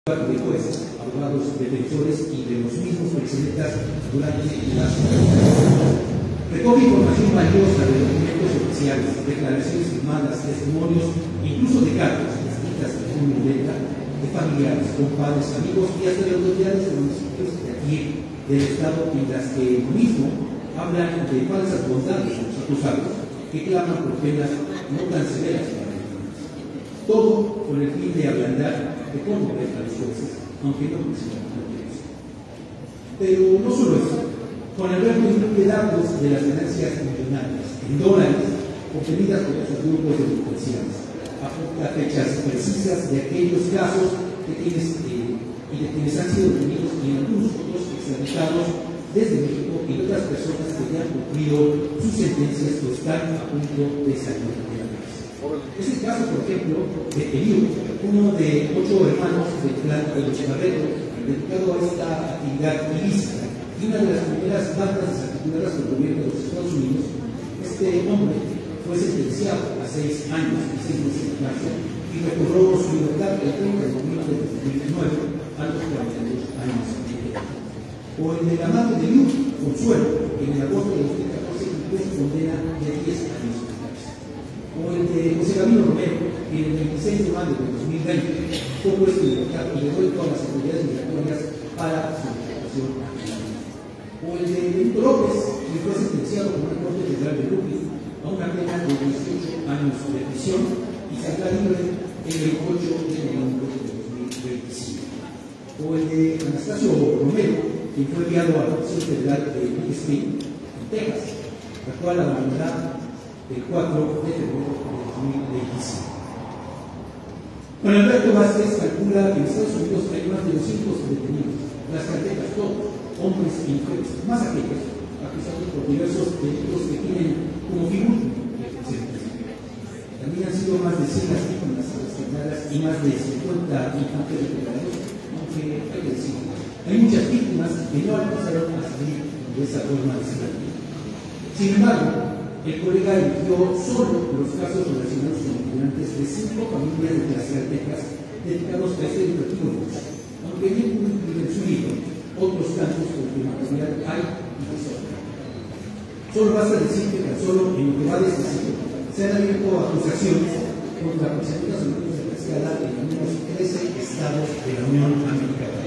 de jueces, abogados, defensores y de los mismos presidentes durante las recoge información valiosa de documentos oficiales, declaraciones firmadas, testimonios, incluso de cartas escritas en violenta de familiares, compadres, amigos y hasta de autoridades de municipios de aquí del Estado, mientras que lo mismo hablan de falsas bondades de los acusados que claman por penas no tan severas para ellos. Todo con el fin de ablandar, de conmover a los jueces, aunque no consigan eso. Pero no solo eso, con el resto incluye datos de las ganancias millonarias en dólares obtenidas por esos grupos delincuenciales, apunta fechas precisas de aquellos casos de quienes han sido detenidos y algunos otros extraditados desde México y otras personas que ya han cumplido sus sentencias o están a punto de salir de la cárcel. Es el caso, por ejemplo, de Eliu, uno de 8 hermanos del clan de los Barreto, dedicado a esta actividad ilícita y una de las primeras bandas desarticuladas por el gobierno de los Estados Unidos. Este hombre fue sentenciado a 6 años y 6 meses de cárcel y recobró su libertad el 30 de noviembre de 2019 a los 42 años de edad. O el de la madre de Eliu, Consuelo, que en agosto de 2014 cumplió su condena de 10 años de cárcel. O el de José Gabino Romero, que en el 26 de mayo de 2020 fue puesto en libertad y le dio todas las autoridades migratorias para su deportación a Colombia. O el de Benito López, que fue sentenciado por una corte federal de Brooklyn a una pena de 18 años de prisión y saldrá libre el 28 de noviembre de 2025. O el de Anastasio Romero, que fue enviado a la prisión federal de Big Spring, en Texas, la cual abandonará el 4 de febrero de 2025. Con Alberto Vázquez calcula que en Estados Unidos hay más de 200 detenidos, las carpetas todos, hombres y mujeres, más aquellos acusados por diversos delitos que tienen como figura el presente. También han sido más de 100 las víctimas asesinadas y más de 50 infantes recuperados, aunque hay que decir, hay muchas víctimas que no alcanzaron a salir de esa forma de ser. Sin embargo, el colega eligió solo los casos relacionados con integrantes de 5 familias de tlaxcaltecas dedicados a este educativo, aunque bien en su libro otros casos porque material hay y que sobra. Solo basta decir que tan solo en lo que va de este siglo se han abierto acusaciones contra presidentes unidos de Tlaxcala en al menos 13 estados de la Unión Americana.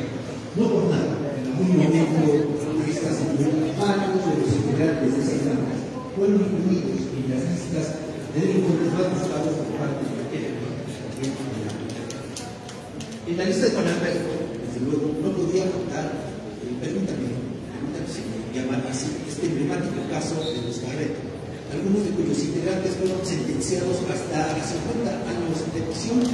No por nada, en algún momento de estas varios de los integrantes de esa cámara fueron incluidos en las listas de delincuentes más buscados por parte de la gente. En la lista de Juan Alberto, desde luego, no podría faltar, permítame llamar así, este emblemático caso de los Barreto, algunos de cuyos integrantes fueron sentenciados hasta 50 años de prisión,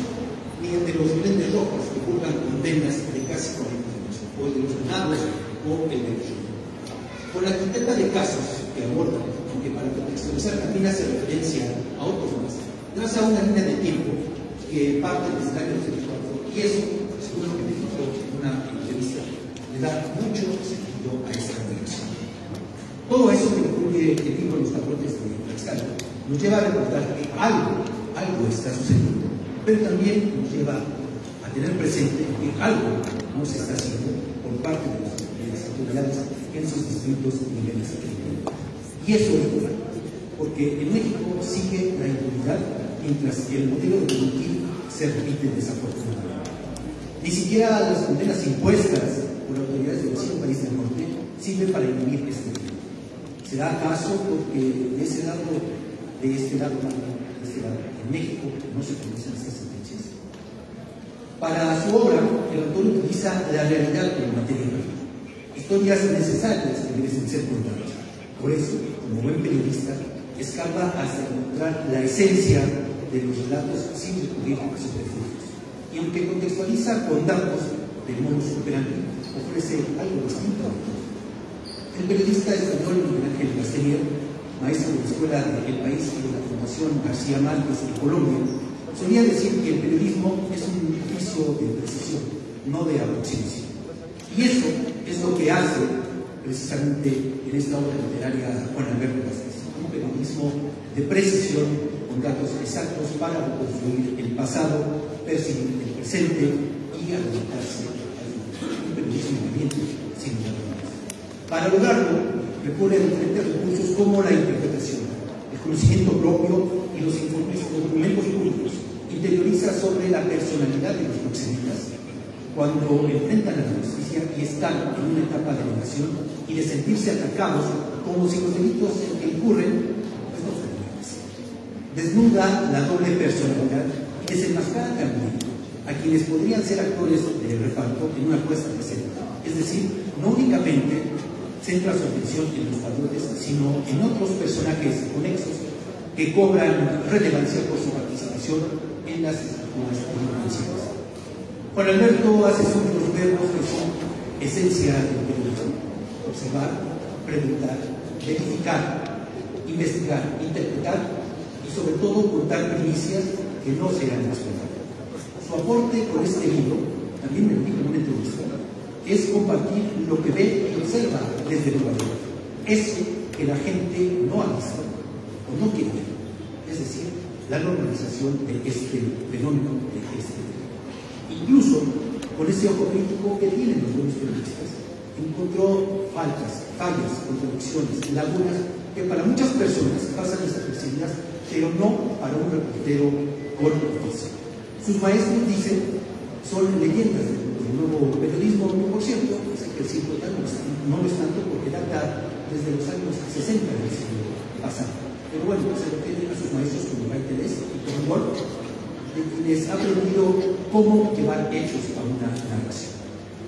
mediante los Duendes Rojos que purgan condenas de casi 40 años, o el de los Venados o el de los. Con la quinteta de casos que abordan, aunque para contextualizar también hace referencia a otros más, traza una línea de tiempo que parte desde el año 2004, y eso, según lo que me dijo en una entrevista, le da mucho sentido a esta conversación. Todo eso que incluye el libro Los Tapotes de Tlaxcala nos lleva a recordar que algo está sucediendo, pero también nos lleva a tener presente que algo no se está haciendo por parte de las autoridades en sus distintos niveles de crimen. Y eso es bueno, porque en México sigue la impunidad mientras que el modelo de delinquir se repite desafortunadamente. Ni siquiera las condenas impuestas por autoridades del vecino país del norte sirven para inhibir este delito. ¿Será acaso porque de este lado, en México, no se conocen estas sentencias? Para su obra, el autor utiliza la realidad como materia prima, historias necesarias que merecen ser contadas. Por eso, como buen periodista, escapa hasta encontrar la esencia de los relatos sin recurrir a superficies. Y aunque contextualiza con datos del modus operandi, ofrece algo distinto. El periodista español Miguel Ángel Casteller, maestro de la Escuela de El País y de la Fundación García Márquez de Colombia, solía decir que el periodismo es un oficio de precisión, no de aproximación. Y eso es lo que hace precisamente en esta obra literaria Juan Alberto Vázquez, un periodismo de precisión con datos exactos para reconstruir el pasado, percibir el presente y y argumentarse un periodismo independiente sin lugar a dudas. Para lograrlo, recurre a diferentes recursos como la interpretación, el conocimiento propio y los informes o documentos públicos. Interioriza sobre la personalidad de los proxenetas cuando enfrentan a la justicia y están en una etapa de negación y de sentirse atacados como si los delitos en que incurren pues no fueran reales. Desnuda la doble personalidad y desenmascara también a quienes podrían ser actores de reparto en una puesta de escena. Es decir, no únicamente centra su atención en los padrones, sino en otros personajes conexos que cobran relevancia por su participación en las estructuras financieras. Juan Alberto hace uso de los verbos que son esencia del periodismo: observar, preguntar, verificar, investigar, interpretar y sobre todo ocultar primicias que no serán explotadas. Su aporte con este libro, también me lo dijo en una entrevista, es compartir lo que ve y observa desde el lugar, eso que la gente no ha visto o no quiere ver, es decir, la normalización de este fenómeno, de este tema. Incluso con ese ojo crítico que tienen los buenos periodistas, encontró fallas, contradicciones, lagunas que para muchas personas pasan desapercibidas, pero no para un reportero con oficio. Sus maestros, dicen, son leyendas del nuevo periodismo, que por cierto, es que el siglo no es tanto porque data desde los años 60 del siglo pasado. Pero bueno, se refieren a sus maestros como Ray Telés y Tom Wolf, de quienes ha aprendido cómo llevar hechos a una narración.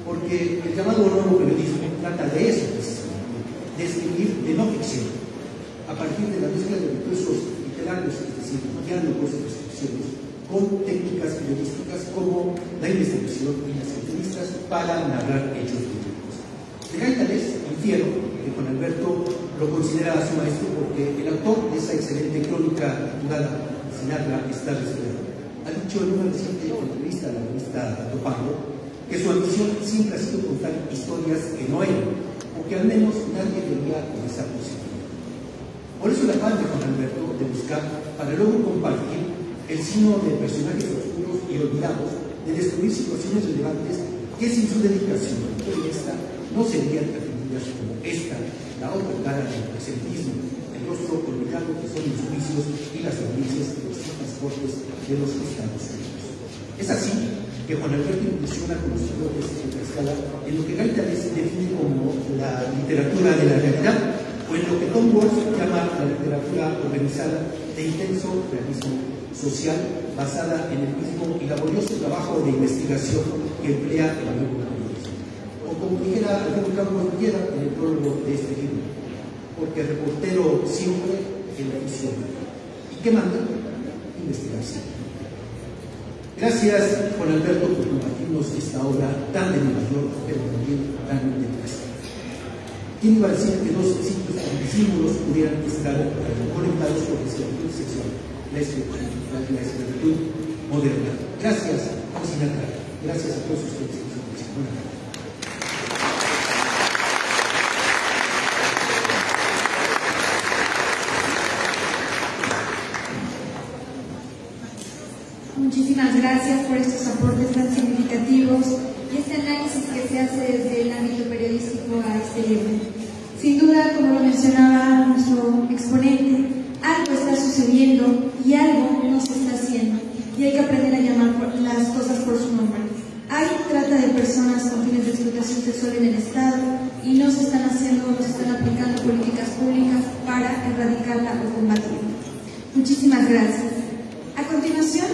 Porque el llamado nuevo periodismo trata de eso precisamente, de escribir de no ficción, a partir de la mezcla de recursos literarios, es decir, diálogos y descripciones, con técnicas periodísticas como la investigación y las entrevistas para narrar hechos jurídicos. De Ray Telés infiero que Juan Alberto lo considera su maestro porque el autor de esa excelente crónica titulada Sinatra está respirado ha dicho en una reciente entrevista a la revista Topando que su ambición siempre ha sido contar historias que no eran, o que al menos nadie veía con esa posibilidad. Por eso el afán de Juan Alberto de buscar, para luego compartir, el sino de personajes oscuros y olvidados, de destruir situaciones relevantes que sin su dedicación esta no serían atendidas como esta, la otra cara del presentismo, el rostro olvidado que son los juicios y las audiencias de los transportes de los Estados Unidos. Es así que Juan Alberto incursiona con los autores de Tlaxcala en lo que Ray Telés define como la literatura de la realidad, o en lo que Tom Wolf llama la literatura organizada de intenso realismo social, basada en el mismo y laborioso trabajo de investigación que emplea el nuevo periodismo. O como dijera Alfredo Campos Villera en el prólogo de este libro, porque el reportero siempre en la visión. ¿Y qué manda? Investigar siempre. Gracias, Juan Alberto, por compartirnos esta obra tan de Nueva York, pero también tan de Tlaxcala. ¿Quién iba a decir que dos sitios tan símbolos pudieran estar conectados por la esclavitud sexual, la esclavitud moderna? Gracias, Juan Sinatra. Gracias a todos ustedes. Muchísimas gracias por estos aportes tan significativos y este análisis que se hace desde el ámbito periodístico a este libro. Sin duda, como lo mencionaba nuestro exponente, algo está sucediendo y algo no se está haciendo y hay que aprender a llamar las cosas por su nombre. Hay trata de personas con fines de explotación sexual en el Estado y no se están haciendo, no se están aplicando políticas públicas para erradicarla o combatirla. Muchísimas gracias. A continuación,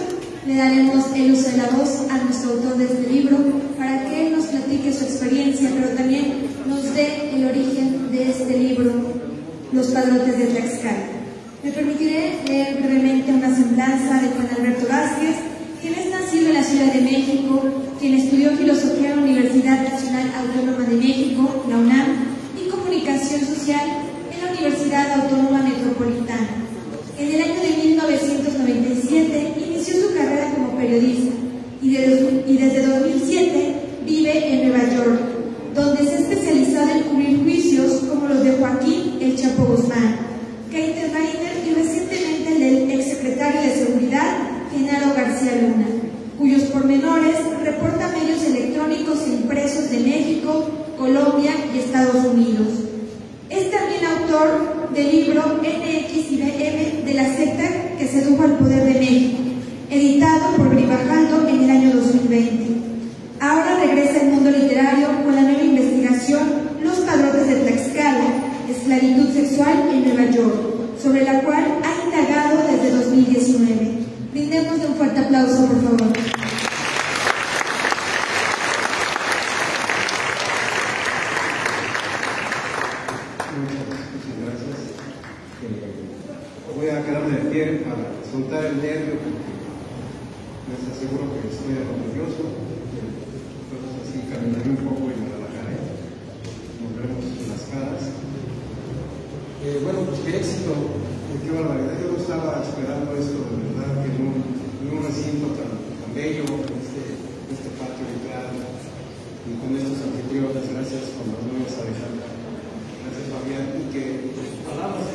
le daremos el uso de la voz a nuestro autor de este libro para que él nos platique su experiencia, pero también nos dé el origen de este libro, Los Padrotes de Tlaxcala. Me permitiré leer brevemente una semblanza de Juan Alberto Vázquez, quien es nacido en la Ciudad de México, quien estudió Filosofía en la Universidad Nacional Autónoma de México, la UNAM, y Comunicación Social en la Universidad Autónoma Metropolitana. En el año de 1997 inició su carrera como periodista y desde 2007 vive en Nueva York, donde se ha especializado en cubrir juicios como los de Joaquín El Chapo Guzmán, Keiter Reiner y recientemente el del exsecretario de Seguridad, Genaro García Luna, cuyos pormenores reporta medios Colombia y Estados Unidos. Es también autor del libro NX y BM de la secta que sedujo al poder de México, editado por Grijalbo en el año 2020. Ahora regresa al mundo literario con la nueva investigación Los Padrotes de Tlaxcala, esclavitud sexual en Nueva York, sobre la cual ha indagado desde 2019. Brindémosle un fuerte aplauso, por favor. Muchas gracias. Voy a quedarme de pie para soltar el nervio, porque les aseguro que estoy algo nervioso. Entonces así caminaré un poco y me relajaré. Nos veremos las caras. Bueno, pues qué éxito, qué barbaridad. Yo no estaba esperando esto, de verdad, que en un recinto tan bello, este patio literario, y con estos anfitriones. Gracias por las nuevas Alejandra. Gracias, Fabián, y que palabras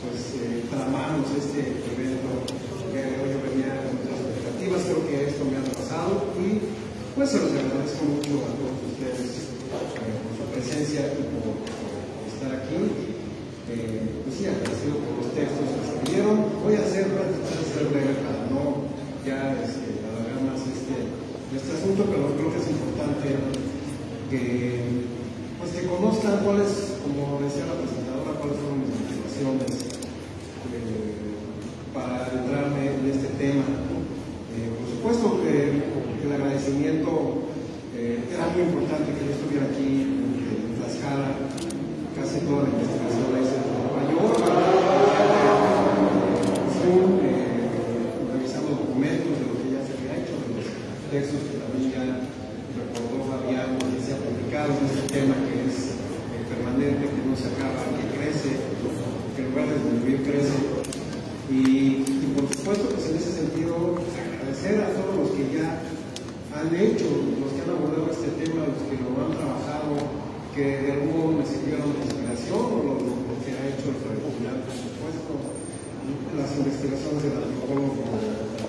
pues tramamos este evento. Yo venía con muchas expectativas, creo que esto me ha pasado y pues se los agradezco mucho a todos ustedes por su presencia y por estar aquí. Pues sí, agradecido por los textos que se pidieron. Voy a tratar de ser breve para no ya alargar más este asunto, pero creo que es importante que conozcan cuáles, como decía la presentadora, cuáles son mis motivaciones para adentrarme en este tema. Por supuesto que el agradecimiento era muy importante que yo estuviera aquí en Tlaxcala. Casi toda la investigación la hice en Nueva York, revisando documentos de lo que ya se había hecho, de los textos que también ya recordó Fabián, que se ha publicado en este tema que es permanente, que no se acaba, que crece, que en lugar de disminuir crece. Y por supuesto, pues en ese sentido, agradecer a todos los que ya han hecho, los que han abordado este tema, los que lo han trabajado, que de algún modo me sirvieron de inspiración, o lo que ha hecho el Federal, por supuesto, las investigaciones del antropólogo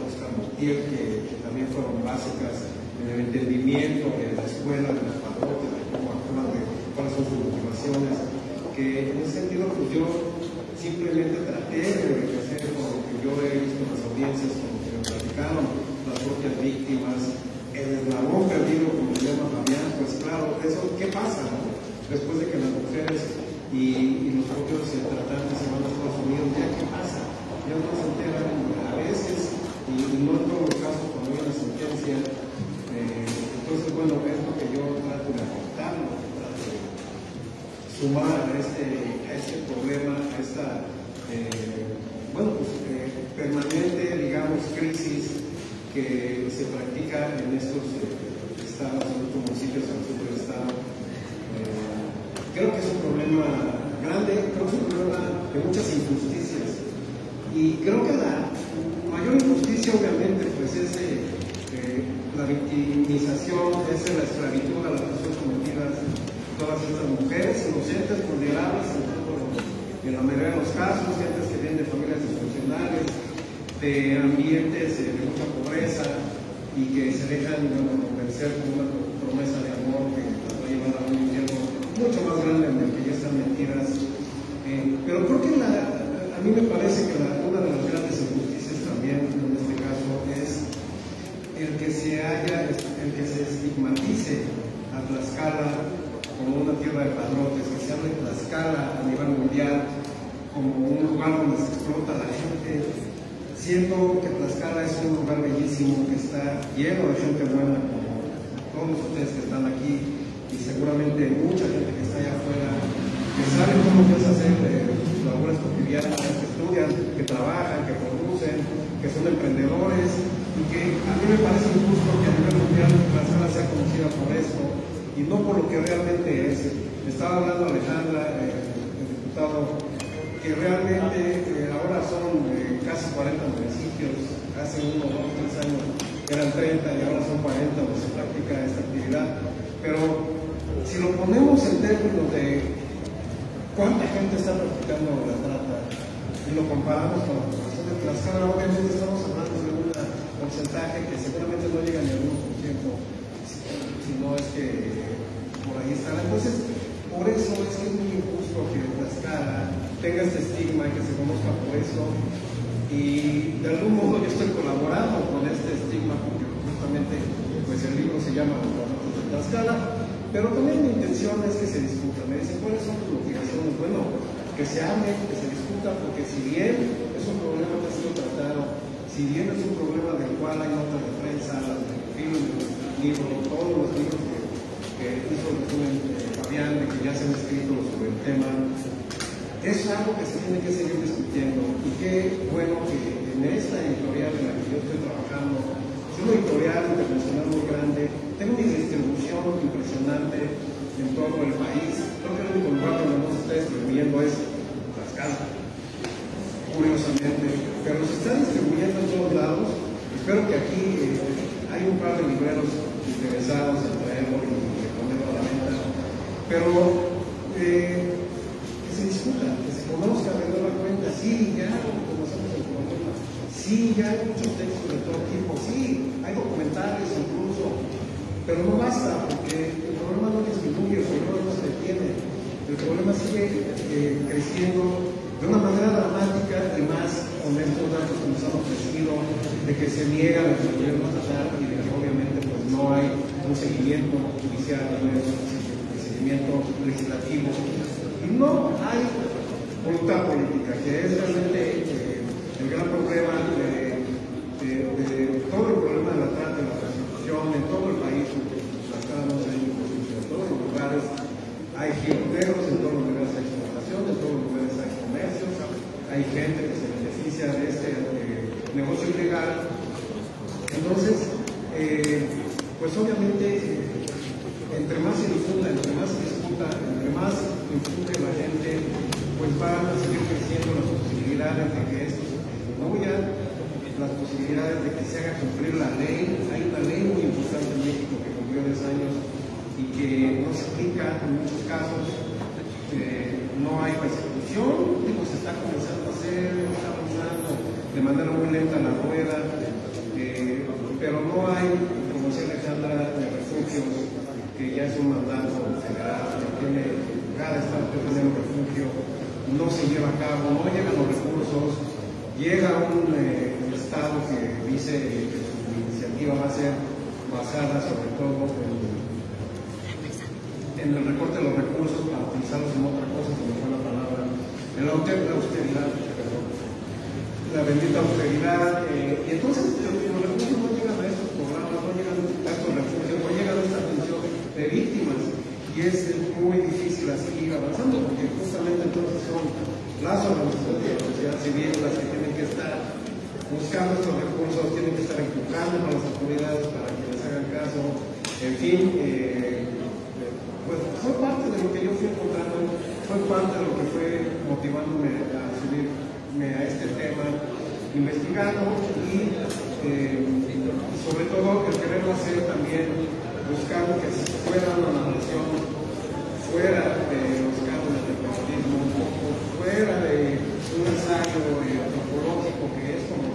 Oscar Montiel, que también fueron básicas en el entendimiento de la escuela, de los padrotes, de cómo actúan, de cuáles son sus motivaciones, que en ese sentido pues yo simplemente traté de enriquecer con lo que yo he visto en las audiencias, con lo que me platicaron las propias víctimas, el eslabón perdido, como le llama Fabián. Pues claro, eso, ¿qué pasa, no? Después de que las mujeres y los propios tratantes se van a Estados Unidos, ¿ya qué pasa? Ya no se enteran a veces, y no en todos los casos cuando hay una sentencia. Entonces, bueno, es lo que yo trato de aportar, lo que trato de sumar a este problema, a esta permanente, digamos, crisis que se practica en estos estados, en estos municipios, en el sur del estado. Creo que es un problema grande, creo que es un problema de muchas injusticias. Y creo que la mayor injusticia, obviamente, pues es la victimización, es la esclavitud a las personas sometidas, todas estas mujeres inocentes, vulnerables en la mayoría de los casos, gentes que vienen de familias disfuncionales, de ambientes de mucha pobreza y que se dejan convencer con una promesa de amor que las va a llevar a un infierno mucho más grande en el que ya están metidas. Pero creo que a mí me parece que una de las grandes injusticias también en este caso es el que se estigmatice a Tlaxcala como una tierra de padrotes, que se hable de Tlaxcala a nivel mundial como un lugar donde se explota a la gente, siendo que Tlaxcala es un lugar bellísimo que está lleno de gente buena, como todos ustedes que están aquí, y seguramente mucha gente que está allá afuera, que saben cómo es hacer sus labores cotidianas, que estudian, que trabajan, que producen, que son emprendedores, y que a mí me parece injusto que a nivel mundial Tlaxcala sea conocida por esto, y no por lo que realmente es. Estaba hablando Alejandra, el diputado, que realmente ahora son casi 40 municipios, hace 1, 2, 3 años eran 30 y ahora son 40 donde se practica esta actividad. Pero si lo ponemos en términos de cuánta gente está practicando la trata y lo comparamos con la población de Tlaxcala, obviamente estamos hablando de un porcentaje que seguramente no llega ni al 1%. si no es que por ahí están. Entonces, por eso es que es muy injusto que Tlaxcala tenga este estigma, que se conozca por eso, y de algún modo yo estoy colaborando con este estigma, porque justamente pues el libro se llama Los Patriotas de Tlaxcala, pero también mi intención es que se discuta. Me dicen, ¿cuáles son tus motivaciones? Bueno, que se hable, que se discuta, porque si bien es un problema que ha sido tratado, si bien es un problema del cual hay notas de prensa, las de libros, todos los libros que hizo el resumen Fabián, de que ya se han escrito sobre el tema, es algo que se tiene que seguir discutiendo. Y qué bueno que en esta editorial en la que yo estoy trabajando, es una editorial internacional muy grande, tengo una distribución impresionante en todo el país. Creo que el único lugar donde no se está distribuyendo es Tlaxcala, curiosamente, pero se está distribuyendo en todos lados. Espero que aquí hay un par de libreros interesados en traerlo y de ponerlo a la venta, pero que se discuta, que se conozca, de nueva cuenta. Sí, ya conocemos el problema, sí, ya hay muchos textos de todo tipo, sí, hay documentales incluso, pero no basta, porque el problema no disminuye, el problema no se detiene, el problema sigue creciendo de una manera dramática, y más con estos datos que nos han ofrecido, de que se niega el gobierno estatal y de que obviamente pues no hay un seguimiento judicial, no hay un seguimiento legislativo, y no hay voluntad política, que es realmente el gran problema de todo el problema de la trata, de la prostitución en todo el país, porque Tlaxcala no se hay prostitución en todos los lugares, hay giroteros, en todos los lugares hay explotación, en todos los lugares hay comercios, hay gente que se beneficia de este negocio ilegal. Entonces, pues obviamente, entre más se difunda, entre más se discuta, entre más infunde la gente, pues van a seguir creciendo las posibilidades de que esto se disminuya, las posibilidades de que se haga cumplir la ley. Hay una ley muy importante en México que cumplió 10 años y que no se aplica en muchos casos. No hay persecución, se está comenzando a hacer, está avanzando de manera muy lenta la rueda, pero no hay, como decía Alejandra, de refugios, que ya es un mandato federal, que tiene, cada estado que tiene un refugio, no se lleva a cabo, no llegan los recursos, llega un estado que dice que su iniciativa va a ser basada sobre todo en el recorte de los recursos para utilizarlos en otra cosa, como fue la palabra, en la austeridad, perdón, la bendita austeridad, y entonces los recursos no llegan a estos programas, no llegan a estos refugios, no llegan a esta atención de víctimas, y es muy difícil así ir avanzando, porque justamente entonces son las organizaciones de la sociedad civil las que tienen que estar buscando estos recursos, tienen que estar empujando a las autoridades para que les hagan caso, en fin. Pues fue parte de lo que yo fui encontrando, fue parte de lo que fue motivándome a subirme a este tema, investigando y sobre todo el quererlo hacer también buscando que fuera una narración fuera de los cánones del periodismo, un poco fuera de un ensayo antropológico, que es como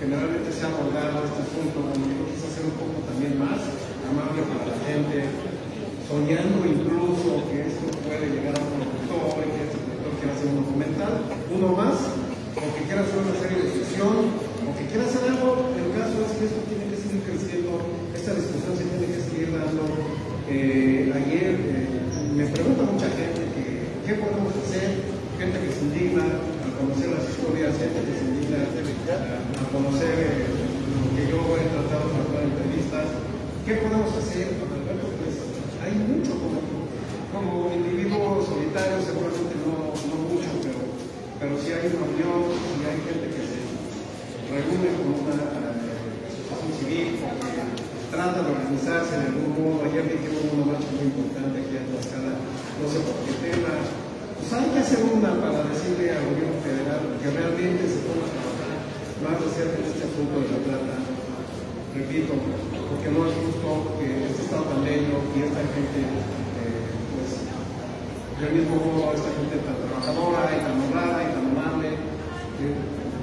generalmente se ha abordado este asunto, donde yo quise hacer un poco también más amable para la gente, soñando incluso que esto puede llegar a un productor y que este productor quiera hacer un documental, uno más, o que quiera hacer una serie de ficción, o que quiera hacer algo. El caso es que esto tiene que seguir creciendo, esta discusión se tiene que seguir dando. Ayer me pregunta mucha gente que qué podemos hacer, gente que se indigna al conocer las historias, gente que se indigna al conocer lo que yo he tratado de hacer en entrevistas. ¿Qué podemos hacer, Alberto? Pues hay mucho como individuos solitarios, seguramente no mucho, pero sí hay una unión, sí hay gente que se reúne con una asociación civil, o que trata de organizarse de algún modo. Ayer vi que hubo una marcha muy importante aquí en Tlaxcala, no sé por qué tema. Pues hay que hacer una para decirle al gobierno federal que realmente se ponga a trabajar más de cerca en este asunto de la trata. Repito, porque no es justo que este estado tan bello y esta gente, pues, del mismo modo, esta gente tan trabajadora y tan honrada y tan amable,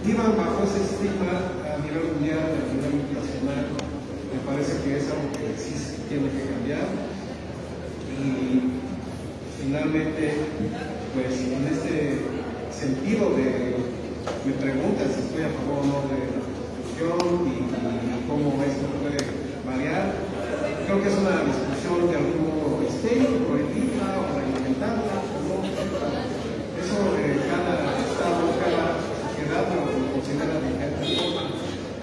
vivan bajo ese estigma a nivel mundial, a nivel internacional, Me parece que es algo que sí tiene que cambiar. Y finalmente, pues en este sentido me preguntan si estoy a favor o no de la Constitución y cómo esto puede variar. Creo que es una discusión de algún modo estéril, prohibida o reglamentada. ¿No? Eso cada Estado, cada sociedad lo considera de diferente forma.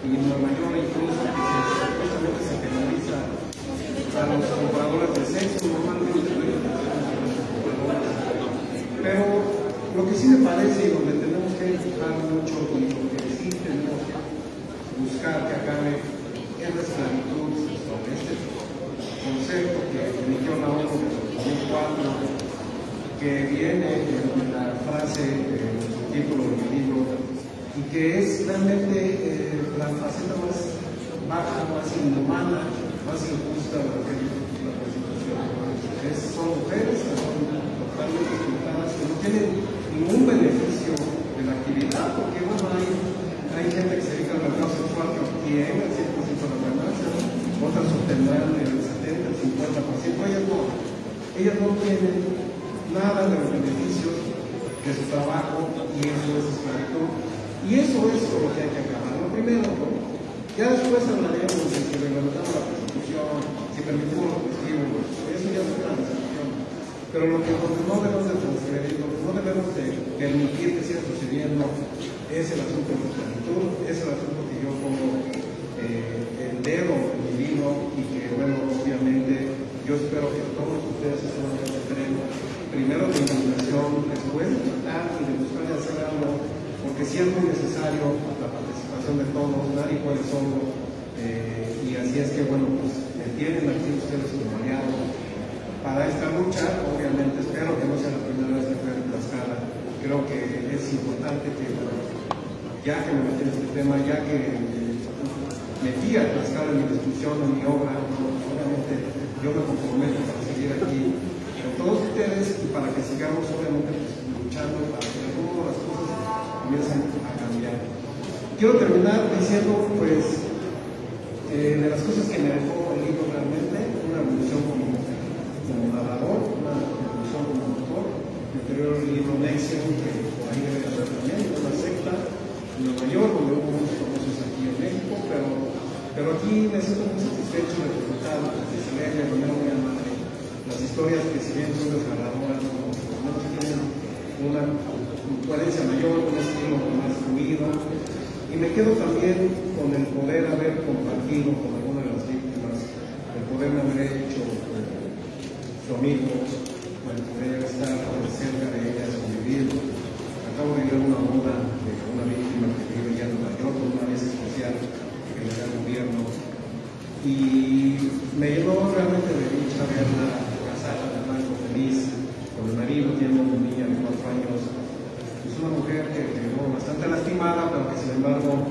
Y en Nueva York incluso supuestamente se penaliza a los compradores de sexo, normalmente. Pero lo que sí me parece y donde tenemos que empujar mucho y lo que sí tenemos que buscar que acabe es la esclavitud sobre este concepto que emitió la ONU en 2004, que viene en la frase en su título del libro y que es realmente la faceta más baja, más inhumana, más injusta de lo que es la Constitución. Son mujeres que son totalmente explotadas, que no tienen ningún beneficio de la actividad, porque bueno, hay gente que se dedica al mercado sexual que obtiene el 100% de las ganancias, otras obtendrán el 70, el 50%, ellas no tienen nada de los beneficios de su trabajo y eso es esclavitud. Y eso es lo que hay que acabar. Lo primero, ya después hablaremos de si reglamentamos la Constitución, si permitimos los festivos, eso ya es otra discusión. Pero lo que no debemos de transferir, lo que no debemos de permitir que siga sucediendo es el asunto de la esclavitud, es el asunto que yo pongo el dedo en mi vino y que, bueno, obviamente yo espero que todos ustedes estén en este tren, primero de indignación, después de tratar y de buscar de hacer algo, porque sí es muy necesario la participación de todos, nadie puede solo, y así es que, bueno, pues me tienen aquí ustedes como aliados para esta lucha. Obviamente espero que no sea la primera vez que estoy en Tlaxcala. Creo que es importante que, bueno, ya que me metí en este tema, ya que metí a Tlaxcala en mi discusión, en mi obra, obviamente yo me comprometo para seguir aquí con todos ustedes y para que sigamos obviamente pues, luchando para que de algún modo las cosas comiencen a cambiar. Quiero terminar diciendo pues de las cosas que me dejó el libro realmente, una evolución como narrador, una evolución como autor. Mi anterior libro Nexium, que por ahí debe haber también, una secta en Nueva York, donde hubo muchos famosos aquí en México, pero aquí me siento muy satisfecho de presentar desde Silesia, Romero y Madre, las historias que si bien son desgarradoras, no tienen una coherencia mayor, un estilo más fluido. Y me quedo también con el poder haber compartido con alguna de las víctimas, el poder haber hecho su amigo, el poder estar cerca de ellas, convivir. Acabo de ir a una boda de una víctima que vive ya en Nueva York, con una mesa especial que le da el gobierno. Y me llenó realmente de dicha verla casada de blanco, feliz, con el marido, tiene una niña de 4 años. Es una mujer que quedó bastante lastimada, pero que sin embargo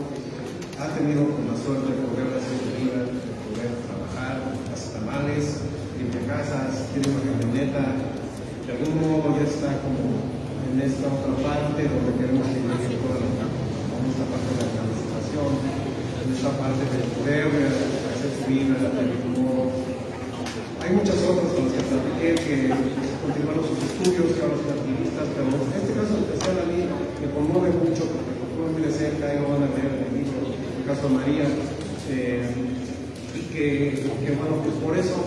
ha tenido la suerte de poder hacer su vida, de poder trabajar, hacer tamales, limpia casas, tiene una camioneta. De algún modo ya está como en esta otra parte donde queremos que llegue toda esta parte de la administración, en esta parte del poder hacer su vida, de algún modo. Hay muchas otras con las que platiqué que continuaron sus estudios, que ahora son activistas, pero en este caso especial a mí me conmueve mucho porque lo tuve muy de cerca y lo van a ver en el libro, en el caso de María, y que bueno, pues por eso,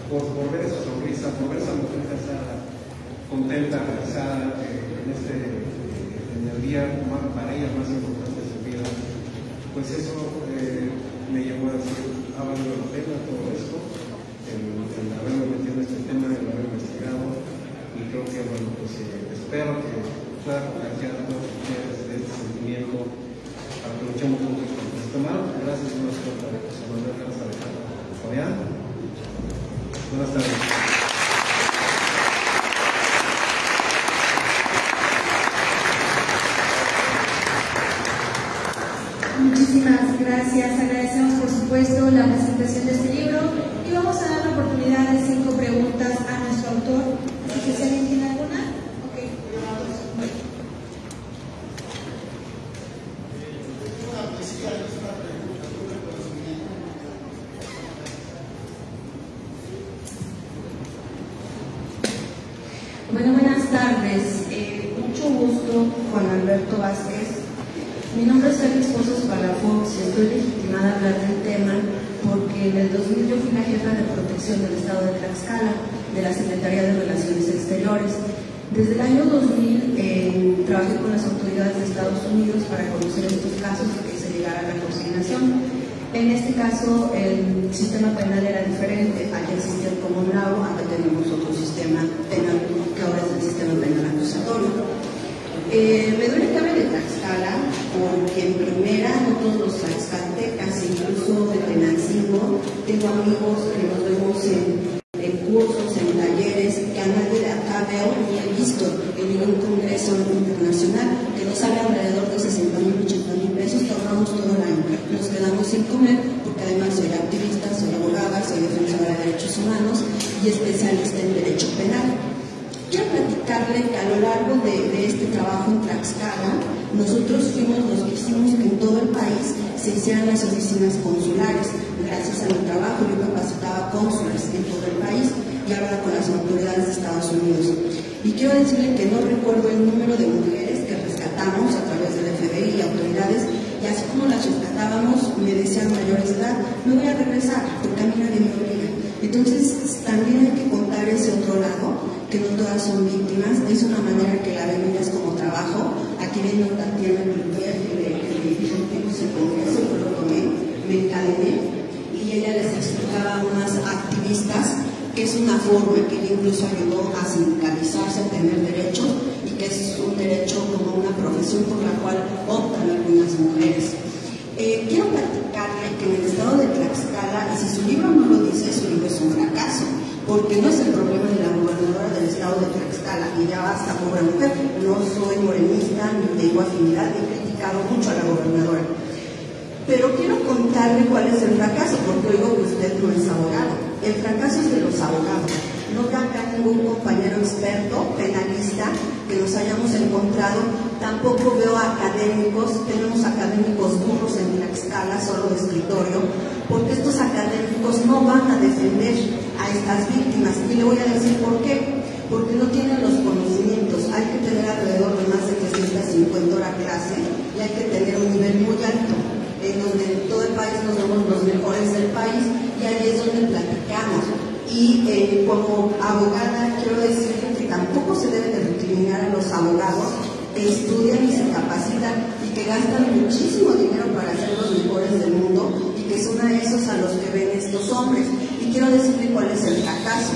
por ver esa sonrisa, por ver esa mujer casada, contenta, realizada en el día para ella más importante de su vida, pues eso me llevó a decir, ha valido la pena todo esto, el haberme metido en este tema, el haber investigado, y creo que, bueno, pues espero que pueda contagiar a todos ustedes de este sentimiento para que luchemos juntos con este mal. Gracias, una suerte de José Manuel Carlos Alejandro Fabián. Buenas tardes. Muchísimas gracias, agradecemos por supuesto la presentación de este libro y vamos a dar la oportunidad de 5 preguntas a nuestro autor, así que si alguien tiene alguna, ok. Bueno, buenas tardes. Mucho gusto, Juan Alberto Vázquez. Mi nombre es Félix Pozos Palafox y estoy legitimada a hablar del tema porque en el 2000 yo fui la jefa de protección del Estado de Tlaxcala, de la Secretaría de Relaciones Exteriores. Desde el año 2000 trabajé con las autoridades de Estados Unidos para conocer estos casos y que se llegara a la conciliación. En este caso, el sistema penal era diferente. Allá existía el common law, acá tenemos otro sistema penal que ahora es el sistema penal acusatorio. Me duele que hable de Tlaxcala porque en primera no todos los tlaxcaltecas, incluso de Tenancingo, tengo amigos que nos vemos en cursos, en talleres, que a nadie de acá veo ni he visto en ningún congreso internacional, que nos sale alrededor de 60,000, 80,000 pesos, trabajamos todo el año, nos quedamos sin comer, porque además soy activista, soy abogada, soy defensora de derechos humanos y especialista en derecho penal. Quiero platicarle que a lo largo de este trabajo en Tlaxcala, nosotros fuimos los que hicimos que en todo el país se hicieran las oficinas consulares. Gracias a mi trabajo yo capacitaba cónsules en todo el país y ahora con las autoridades de Estados Unidos. Y quiero decirle que no recuerdo el número de mujeres que rescatamos a través del FBI y autoridades, y así como las rescatábamos, me decían mayores de edad, me voy a regresar porque a mí nadie me obliga. Entonces también hay que contar ese otro lado, que no todas son víctimas. Es una manera que la ven ellas como trabajo. Aquí viene Tatiana Cloutier, que le hicimos el congreso, yo lo tomé, me encadené, y ella les explicaba a unas activistas que es una forma que ella incluso ayudó a sindicalizarse, a tener derechos, y que es un derecho como una profesión por la cual optan algunas mujeres. Quiero platicarle que en el estado de Tlaxcala, y si su libro no lo dice, su libro es un fracaso, porque no es el problema de la gobernadora del estado de Tlaxcala, y ya basta, pobre mujer, no soy morenista, ni tengo afinidad, ni he criticado mucho a la gobernadora. Pero quiero contarle cuál es el fracaso, porque oigo que usted no es abogado. El fracaso es de los abogados. No veo acá ningún compañero experto, penalista, que nos hayamos encontrado. Tampoco veo académicos. Tenemos académicos burros en Tlaxcala, solo de escritorio, porque estos académicos no van a defender a estas víctimas. Y le voy a decir por qué. Porque no tienen los conocimientos. Hay que tener alrededor de más de 350 horas clase y hay que tener un nivel muy alto, en donde en todo el país nos vemos los mejores del país, y ahí es donde platicamos. Y como abogada quiero decirle que tampoco se debe de recriminar a los abogados que estudian y se capacitan y que gastan muchísimo dinero para ser los mejores del mundo, y que son a esos a los que ven estos hombres. Y quiero decirle cuál es el fracaso,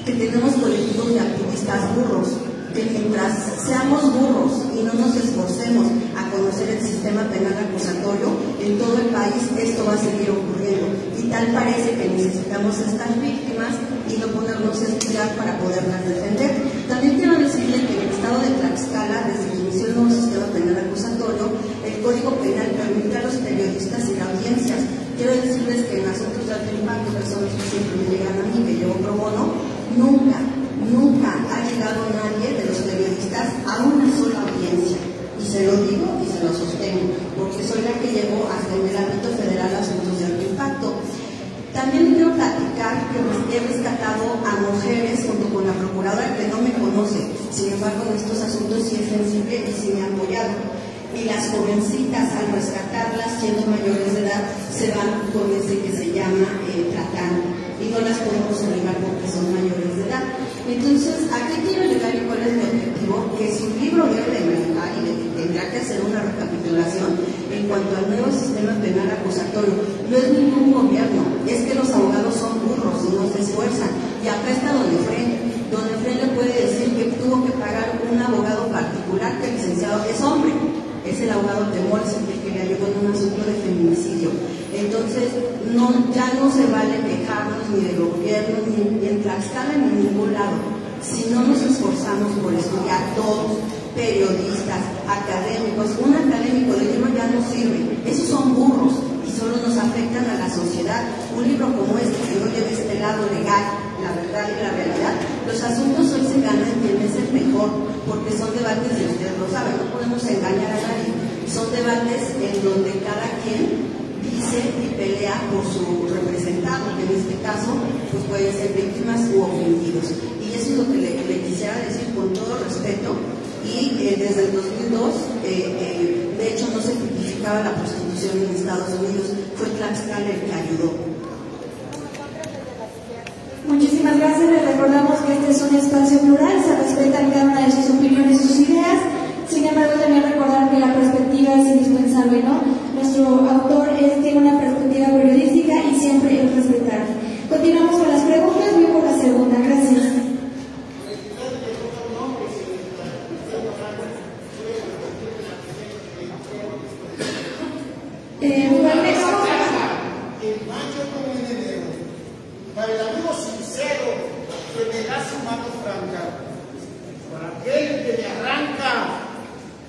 que tenemos colectivos de activistas burros, que mientras seamos burros y no nos esforcemos a conocer el sistema penal acusatorio, en todo el país esto va a seguir ocurriendo. Y tal parece que necesitamos a estas víctimas y no ponernos a estudiar para poderlas defender. También quiero decirle que en el estado de Tlaxcala, desde que inició el nuevo sistema penal acusatorio, el Código Penal permite a los periodistas ir a audiencias. Quiero decirles que en asuntos de alto impacto, que son los que siempre me llegan a mí, que llevo pro bono, nunca ha llegado nadie de los periodistas a una sola audiencia. Y se lo digo y se lo sostengo, porque soy la que llevo hasta en el ámbito federal asuntos de alto impacto. También quiero platicar que he rescatado a mujeres junto con la procuradora, que no me conoce, sin embargo en estos asuntos sí es sensible y sí me ha apoyado. Y las jovencitas, al rescatarlas siendo mayores de edad, se van con ese que se llama tratando, y no las podemos obligar porque son mayores de edad. Entonces, ¿a qué quiero llegar y cuál es mi objetivo? Que su libro debe de manejar y tendrá que hacer una recapitulación en cuanto al nuevo sistema penal acusatorio. No es ningún gobierno, es que los abogados son burros y no se esfuerzan. Y acá está Don Efraín. Don Efraín le puede decir que tuvo que pagar un abogado particular, que el licenciado es hombre. Es el abogado Temor, es el que le ayudó en un asunto de feminicidio. Entonces, ya no se vale quejarnos ni del gobierno, ni en Tlaxcala, ni en ningún lado. Si no nos esforzamos por estudiar todos, periodistas, académicos, un académico de libro ya no sirve. Esos son burros y solo nos afectan a la sociedad. Un libro como este, que no lleve este lado legal, la verdad y la realidad, los asuntos hoy se ganan quien es el mejor, porque son debates, y ustedes lo saben, no podemos engañar a nadie, son debates en donde cada quien dice y pelea por su representado, que en este caso pues pueden ser víctimas u ofendidos. Y eso es lo que le quisiera decir con todo respeto. Y desde el 2002, de hecho, no se tipificaba la prostitución en Estados Unidos, fue Tlaxcala el que ayudó. Muchísimas gracias. Les recordamos que este es un espacio plural, se respetan cada una de sus opiniones, sus ideas. Sin embargo, también recordar que la perspectiva es indispensable, ¿no? Nuestro autor tiene una perspectiva periodística y siempre es respetar. Continuamos con las preguntas, voy por la segunda. Gracias. Para el amigo sincero que me da su mano franca, para aquel que me arranca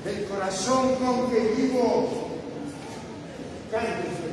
del corazón con que vivo, cállese.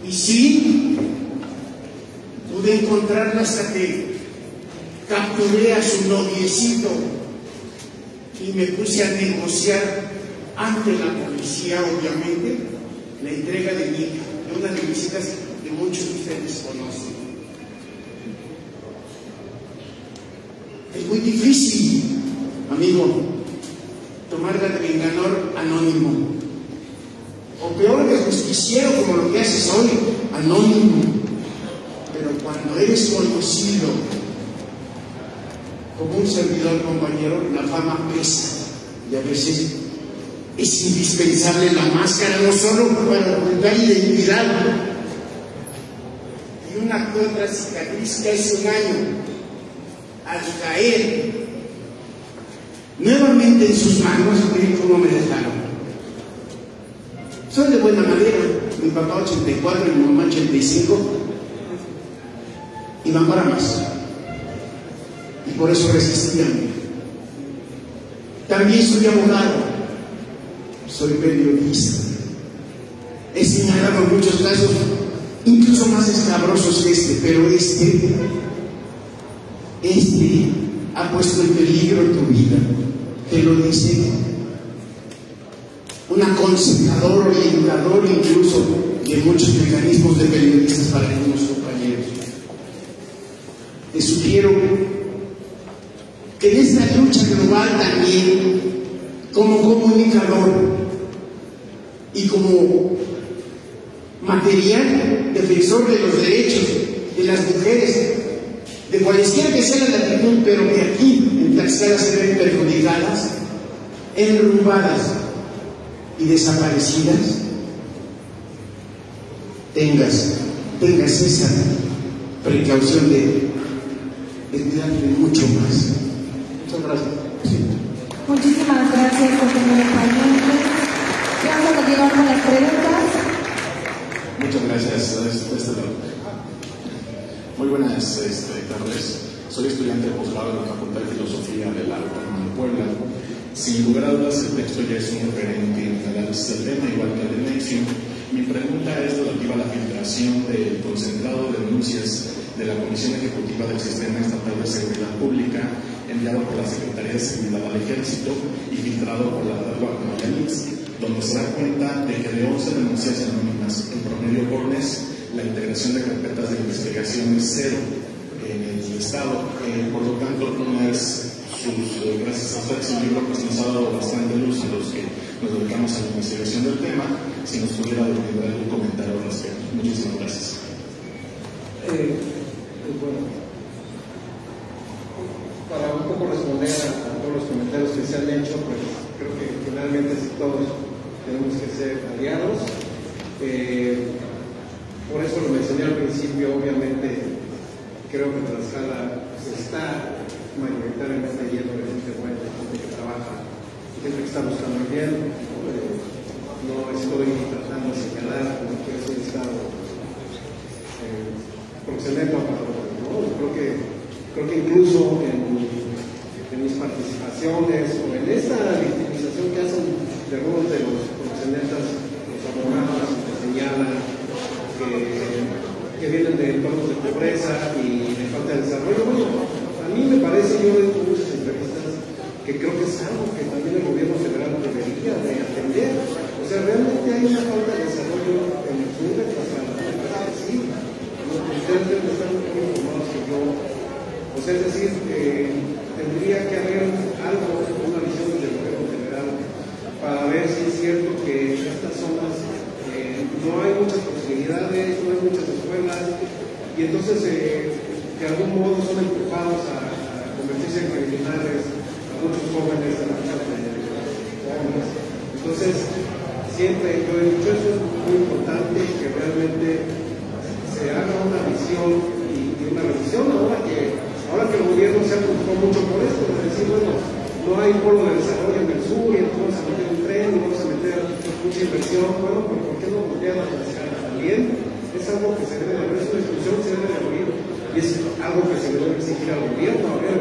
Y sí, pude encontrarla hasta que capturé a su noviecito y me puse a negociar ante la policía, obviamente, la entrega de mi hija, de una de mis hijas que muchos de ustedes conocen. Es muy difícil, amigo, tomarla de vengador anónimo. O peor que justiciero, como lo que haces hoy, anónimo. Pero cuando eres conocido como un servidor, compañero, la fama pesa. Y a veces es indispensable la máscara, no solo para ocultar identidad. Y una que otra cicatriz que hace un año, al caer nuevamente en sus manos, miren cómo me dejaron. Soy de buena madera, mi papá 84 y mi mamá 85, y van para más. Y por eso resistían. También soy abogado, soy periodista. He señalado muchos casos, incluso más escabrosos que este, pero este ha puesto en peligro tu vida. Te lo dice un aconsejador, orientador incluso de muchos mecanismos de periodistas para algunos compañeros. Te sugiero que en esta lucha global también, como comunicador y como material defensor de los derechos de las mujeres, de cualesquiera que sea la latitud, pero que aquí en Tlaxcala se ven perjudicadas, enrumbadas y desaparecidas, tengas esa precaución de cuidarte mucho más. Muchas gracias. Sí. Muchísimas gracias por tener acompañante. Vamos a continuar con las preguntas. Muchas gracias. Muy buenas tardes. Soy estudiante de posgrado en la Facultad de Filosofía de la Autónoma de Puebla. Sin lugar a dudas, el texto ya es un referente en el análisis del tema, igual que el de Nexium. Mi pregunta es relativa a la filtración del concentrado de denuncias de la Comisión Ejecutiva del Sistema Estatal de Seguridad Pública, enviado por la Secretaría de Seguridad al Ejército y filtrado por la Guardia, donde se da cuenta de que de 11 denuncias anónimas en promedio por mes, la integración de carpetas de investigación es cero en el Estado. Por lo tanto, gracias a usted, su libro pues, nos ha dado bastante luz a los que nos dedicamos a la investigación del tema. Si nos pudiera dar algún comentario al respecto. Muchísimas gracias. Bueno, para un poco responder a todos los comentarios que se han hecho, pues creo que finalmente sí todos tenemos que ser aliados. Por eso lo mencioné al principio, obviamente creo que Tlaxcala está mayoritariamente lleno de gente buena, gente que trabaja, gente que está buscando el bien. No estoy tratando de señalar como que es un estado proxeneta para otro, ¿no? Creo que incluso en mis participaciones o en esta victimización que hacen de algunos de los proxenetas, los abogados que señalan que vienen de entornos de pobreza y de falta de desarrollo, bueno, a mí me parece, yo he hecho muchas entrevistas, que creo que es algo que también el gobierno federal debería de atender. O sea, realmente hay una falta de desarrollo en el sur de Tlaxcala. Sí, ustedes deben estar muy informados que yo. O sea, es decir, tendría que haber algo, una visión del gobierno federal para ver si es cierto que en estas zonas no hay muchas posibilidades, no hay muchas escuelas, y entonces de algún modo son empujados a convertirse en criminales a muchos jóvenes de la casa de jóvenes. Entonces, siempre yo he dicho, eso es muy importante, que realmente se haga una visión y una revisión ahora que el gobierno se ha preocupado mucho por esto, de decir, bueno, no hay polo de desarrollo en el sur, y entonces vamos a meter un tren, y vamos a meter mucha inversión, bueno, pero ¿por qué no voltear a Tlaxcala también? Es algo que se debe de ver, es una discusión que se debe de abrir, y es algo que se debe exigir al gobierno. A ver,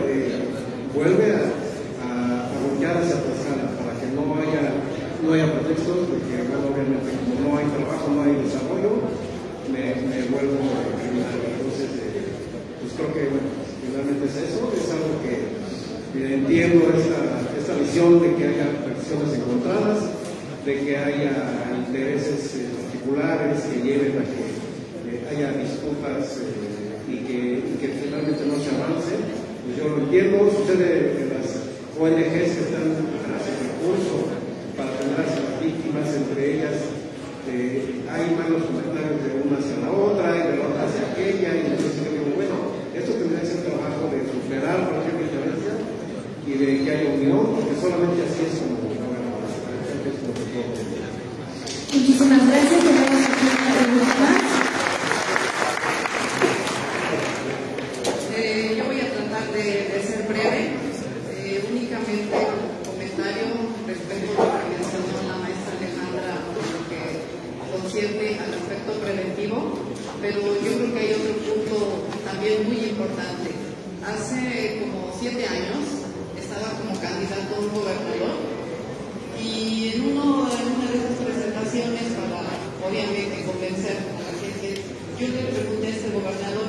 vuelve a voltear hacia Tlaxcala para que no haya pretextos de que, bueno, obviamente como no hay trabajo, no hay desarrollo, me vuelvo criminal. Entonces, pues creo que, bueno, finalmente es eso, es algo que entiendo esta visión de que haya versiones encontradas, de que haya intereses particulares que lleven a que haya disputas y que finalmente no se avance. Pues yo lo entiendo, sucede en las ONGs que están haciendo recursos para tener a las víctimas, entre ellas hay malos comentarios de una hacia la otra y de la otra hacia aquella, y entonces yo digo, bueno, esto tendría que ser un trabajo de superar cualquier diferencia y de que haya unión, porque solamente así es como Muchísimas gracias. Tenemos aquí una pregunta más. Yo voy a tratar de ser breve. Únicamente un comentario respecto a lo que mencionó la maestra Alejandra, lo que concierne al aspecto preventivo, pero yo creo que hay otro punto también muy importante. Hace como 7 años estaba como candidato a un gobernador, y en una de esas presentaciones, para obviamente convencer a la gente, yo le pregunté a este gobernador,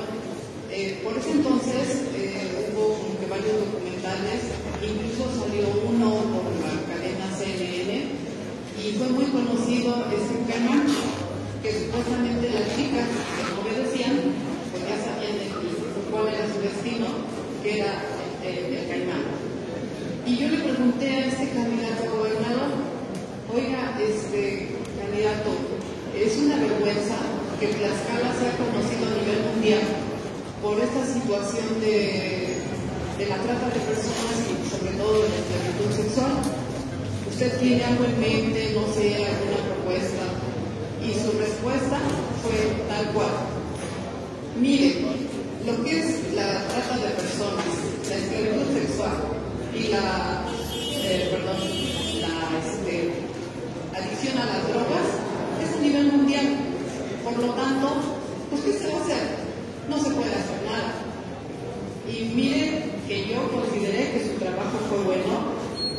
por ese entonces hubo como que varios documentales, incluso salió uno por la cadena CNN, y fue muy conocido ese caimán, que supuestamente las chicas que obedecían, pues ya sabían cuál era su destino, que era el caimán. Y yo le pregunté a este candidato a gobernador, oiga, candidato, es una vergüenza que Tlaxcala sea conocido a nivel mundial por esta situación de la trata de personas y sobre todo de la esclavitud sexual. ¿Usted tiene algo en mente, no sé, alguna propuesta? Y su respuesta fue tal cual. Mire, lo que es la trata de personas, la esclavitud sexual y la adicción a las drogas es a nivel mundial. Por lo tanto, pues ¿qué se va a hacer? No se puede hacer nada. Y mire que yo consideré que su trabajo fue bueno,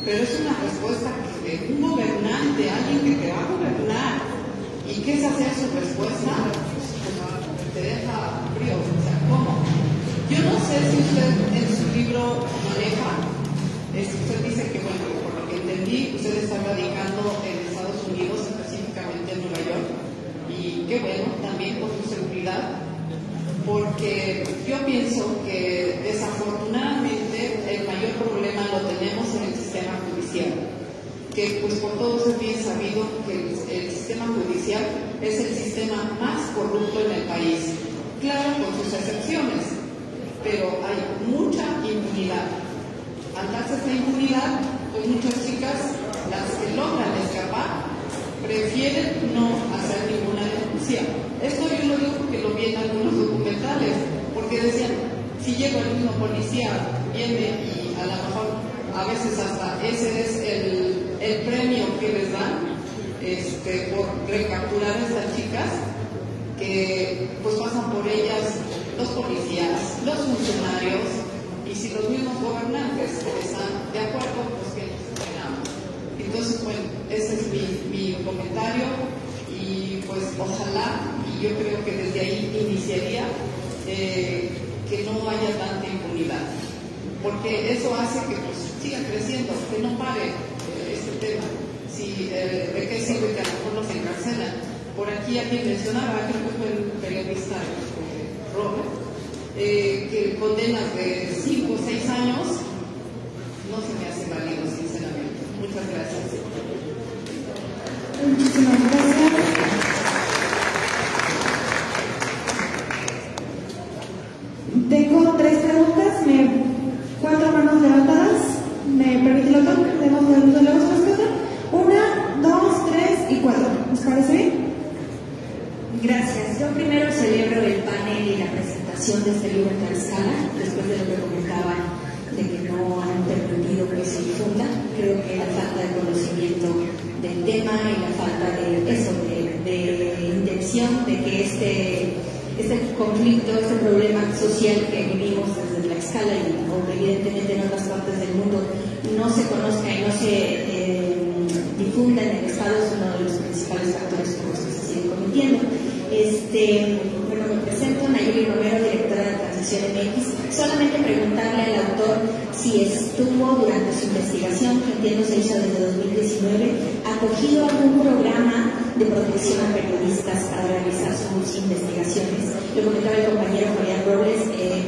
pero es una respuesta de un gobernante, alguien que te va a gobernar. ¿Y qué es hacer su respuesta? Pues te deja frío. O sea, ¿cómo? Yo no sé si usted en su libro maneja, usted dice que, bueno, por lo que entendí, usted está radicando en Estados Unidos, específicamente en Nueva York, y qué bueno, también por su seguridad, porque yo pienso que desafortunadamente el mayor problema lo tenemos en el sistema judicial, que pues por todos es bien sabido que el sistema judicial es el sistema más corrupto en el país, claro, con sus excepciones, pero hay mucha impunidad. al darse esta impunidad, pues muchas chicas, las que logran escapar, prefieren no hacer ninguna denuncia. Esto yo lo digo porque lo vi en algunos documentales, porque decían, si llega el mismo policía, viene y a lo mejor a veces hasta ese es el premio que les dan por recapturar a estas chicas, que pues pasan por ellas los policías, los funcionarios, y si los mismos gobernantes están de acuerdo, pues que nos esperamos. Entonces, bueno, ese es mi comentario, y pues ojalá, y yo creo que desde ahí iniciaría que no haya tanta impunidad, porque eso hace que pues siga creciendo, que no pare este tema. Si, ¿de qué sirve que a lo mejor los encarcelan? Por aquí alguien mencionaba, creo que fue el periodista Robert, que condenas de 5 o 6 años no se me hace válido, sinceramente. Muchas gracias. Muchísimas gracias. Tengo 3 preguntas, 4 manos levantadas. ¿Me permite el autor? ¿Tenemos de la respuesta? 1, 2, 3 y 4. ¿Les parece bien? Gracias. Yo primero celebro el panel y la presentación de este libro en Tlaxcala, después de lo que comentaban de que no han permitido que se difunda. Creo que la falta de conocimiento del tema y la falta de eso, de intención de que este conflicto, este problema social que vivimos desde Tlaxcala y evidentemente en otras partes del mundo no se conozca y no se difunda en el Estado, es uno de los principales factores por los que se sigue cometiendo. Bueno, me presento, Nayeli Romero, directora de Transición MX. Solamente preguntarle al autor si estuvo durante su investigación, que entiendo se hizo desde 2019, acogido algún programa de protección a periodistas para realizar sus investigaciones. Lo comentaba el compañero Fabián Robles,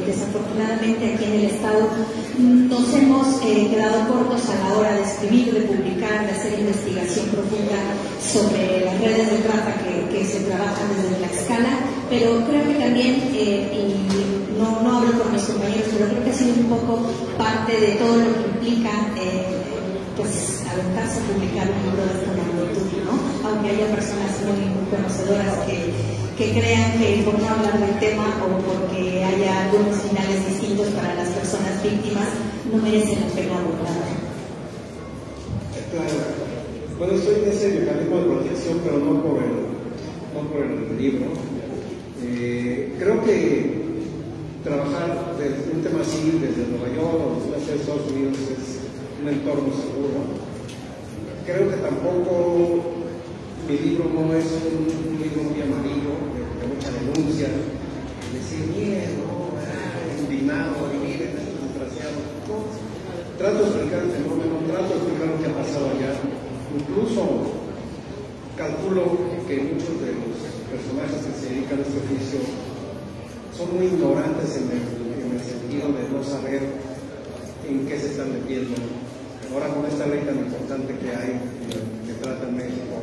desafortunadamente aquí en el Estado nos hemos quedado cortos a la hora de escribir, de publicar, de hacer investigación profunda sobre las redes de trata que se trabajan desde Tlaxcala, pero creo que también, y no hablo por mis compañeros, pero creo que ha sido un poco parte de todo lo que implica pues aventarse a publicar un libro de esta magnitud, ¿no? Aunque haya personas muy conocedoras que crean que por no hablar del tema o porque haya algunos finales distintos para las personas víctimas, no merecen la pena abordar. Claro. Bueno, estoy en ese mecanismo de protección, pero no por el libro. Creo que trabajar desde un tema así, desde Nueva York o desde Estados Unidos, es un entorno seguro. Creo que tampoco mi libro no es un libro muy amarillo, de mucha denuncia, decir, miren, no, indignado, miren, desgraciado. No. Trato de explicar el fenómeno, trato de explicar lo que ha pasado allá. Incluso calculo que muchos de los personajes que se dedican a este oficio son muy ignorantes en el sentido de no saber en qué se están metiendo. Ahora con esta ley tan importante que hay, que trata en México,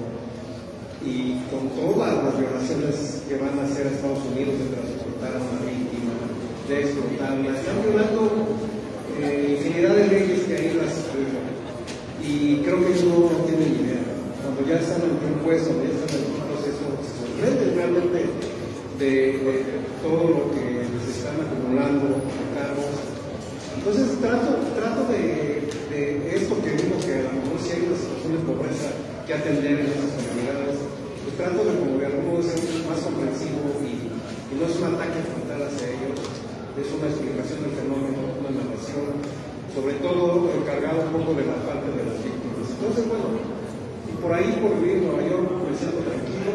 y con todas las violaciones que van a hacer a Estados Unidos de transportar a una víctima, de explotarla, están violando infinidad de leyes que hay las y creo que ellos no tienen idea. Cuando ya están en un puesto, ya están en un proceso, se sorprenden realmente de todo lo que se están acumulando de cargos. Entonces trato de esto que vimos, que a lo mejor sí hay una situación de pobreza que atender en esas comunidades, pues trato de como de algún modo ser más comprensivo y no es un ataque frontal hacia ellos, es una explicación del fenómeno, una narración, sobre todo cargado un poco de la parte de las víctimas. Entonces, bueno, y por ahí, por vivir en Nueva York, me siento tranquilo.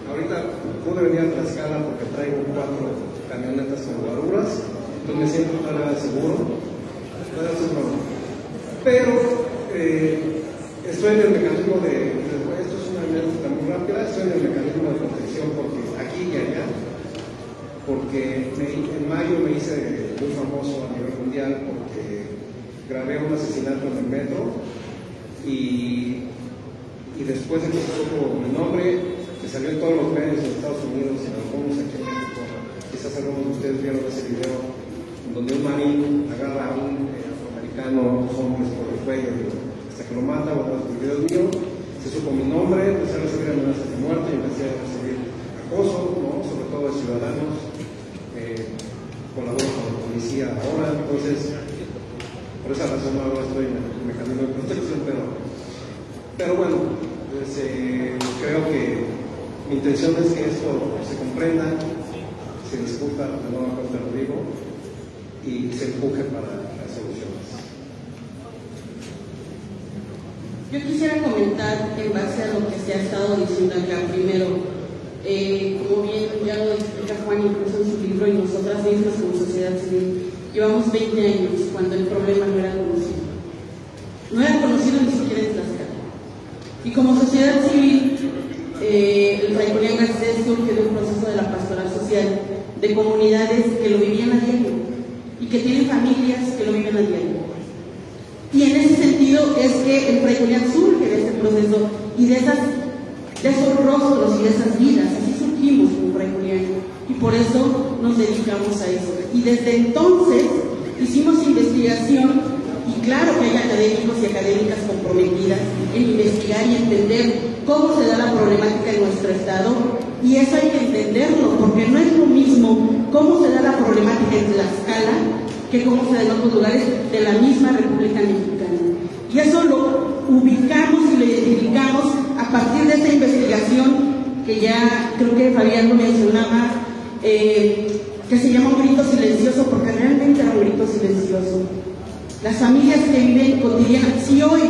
Ahorita pude venir a Tlaxcala porque traigo 4 camionetas con guaruras, entonces me siento todavía seguro. Pero estoy en el mecanismo esto es una anécdota muy rápida, estoy en el mecanismo de protección porque aquí y allá, porque en mayo me hice muy famoso a nivel mundial porque grabé un asesinato en el metro y después de que supo mi nombre, que salió en todos los medios de Estados Unidos y algunos aquí en México, quizás algunos de ustedes vieron ese video donde un marín agarra a un afroamericano mexicano, dos hombres por el cuello, hasta que lo mata, bueno, Dios mío, se supo mi nombre, empecé a recibir amenazas de muerte y empecé a recibir acoso, ¿no? Sobre todo de ciudadanos, colaboro con la policía ahora, entonces, por esa razón ahora estoy en el mecanismo de protección, pero bueno, pues, creo que mi intención es que esto se comprenda, se discuta de nueva cuenta, lo digo, y se empuje para las soluciones. Yo quisiera comentar en base a lo que se ha estado diciendo acá. Primero, como bien ya lo explica Juan incluso en su libro, y nosotras mismas como sociedad civil llevamos 20 años cuando el problema no era conocido. No era conocido ni siquiera en Tlaxcala. Y como sociedad civil, el Fray Julián Garcés surge de un proceso de la pastoral social de comunidades que lo vivían a diario y que tienen familias que lo viven a diario. Y en ese sentido es que el Fray Julián surge de este proceso y de esos rostros y de esas vidas. Así surgimos como Fray Julián y por eso nos dedicamos a eso. Y desde entonces hicimos investigación, y claro que hay académicos y académicas comprometidas en investigar y entender cómo se da la problemática en nuestro estado, y eso hay que entenderlo, porque no es lo mismo cómo se da la problemática en Tlaxcala que cómo se da en otros lugares de la misma República Mexicana. Y eso lo ubicamos y lo identificamos a partir de esta investigación que ya creo que Fabián lo mencionaba, que se llama un grito silencioso, porque realmente era un grito silencioso. Las familias que viven cotidianas, si hoy